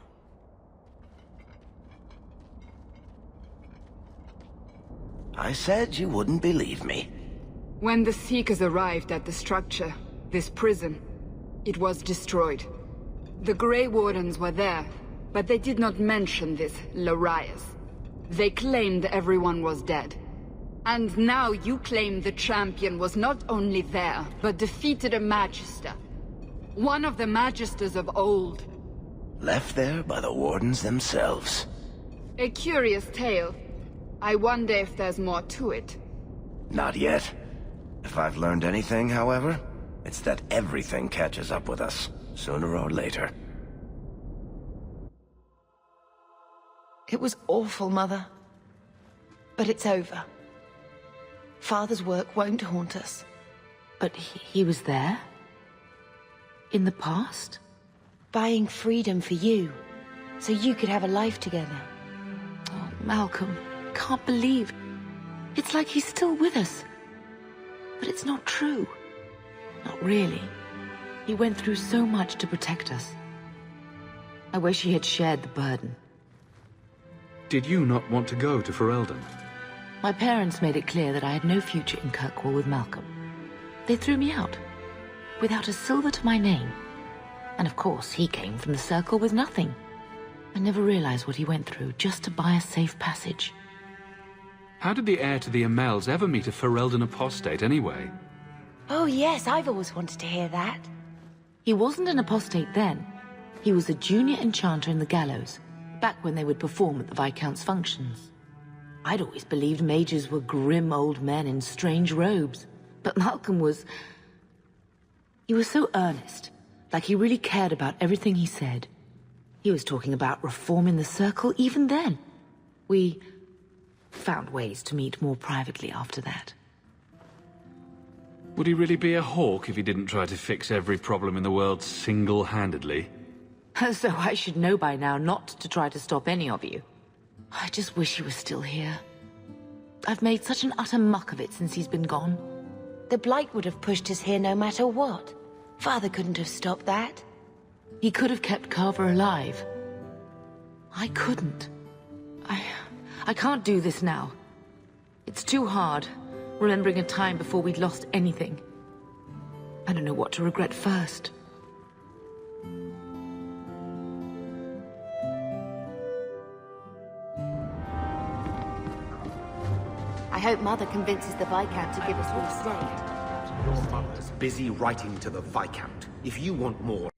Speaker 2: I said you wouldn't believe me.
Speaker 1: When the Seekers arrived at the structure, this prison, it was destroyed. The Grey Wardens were there, but they did not mention this Larias. They claimed everyone was dead. And now you claim the champion was not only there, but defeated a Magister. One of the Magisters of old.
Speaker 2: Left there by the Wardens themselves.
Speaker 1: A curious tale. I wonder if there's more to it.
Speaker 2: Not yet. If I've learned anything, however, it's that everything catches up with us, sooner or later.
Speaker 3: It was awful, Mother. But it's over. Father's work won't haunt us.
Speaker 15: But he was there? In the past?
Speaker 3: Buying freedom for you, so you could have a life together.
Speaker 15: Oh, Malcolm, can't believe. It's like he's still with us. But it's not true. Not really. He went through so much to protect us. I wish he had shared the burden.
Speaker 4: Did you not want to go to Ferelden?
Speaker 15: My parents made it clear that I had no future in Kirkwall with Malcolm. They threw me out, without a silver to my name. And of course, he came from the Circle with nothing. I never realized what he went through just to buy a safe passage.
Speaker 4: How did the heir to the Amels ever meet a Ferelden apostate anyway?
Speaker 3: Oh yes, I've always wanted to hear that.
Speaker 15: He wasn't an apostate then. He was a junior enchanter in the Gallows, back when they would perform at the Viscount's functions. I'd always believed mages were grim old men in strange robes, but Malcolm was... He was so earnest, like he really cared about everything he said. He was talking about reforming the Circle even then. We found ways to meet more privately after that.
Speaker 4: Would he really be a Hawke if he didn't try to fix every problem in the world single-handedly?
Speaker 15: So I should know by now not to try to stop any of you. I just wish he was still here. I've made such an utter muck of it since he's been gone.
Speaker 3: The Blight would have pushed us here no matter what. Father couldn't have stopped that.
Speaker 15: He could have kept Carver alive. I couldn't. I can't do this now. It's too hard, remembering a time before we'd lost anything. I don't know what to regret first.
Speaker 3: I hope Mother convinces the Viscount to give us all stay.
Speaker 17: Your mother's busy writing to the Viscount. If you want more...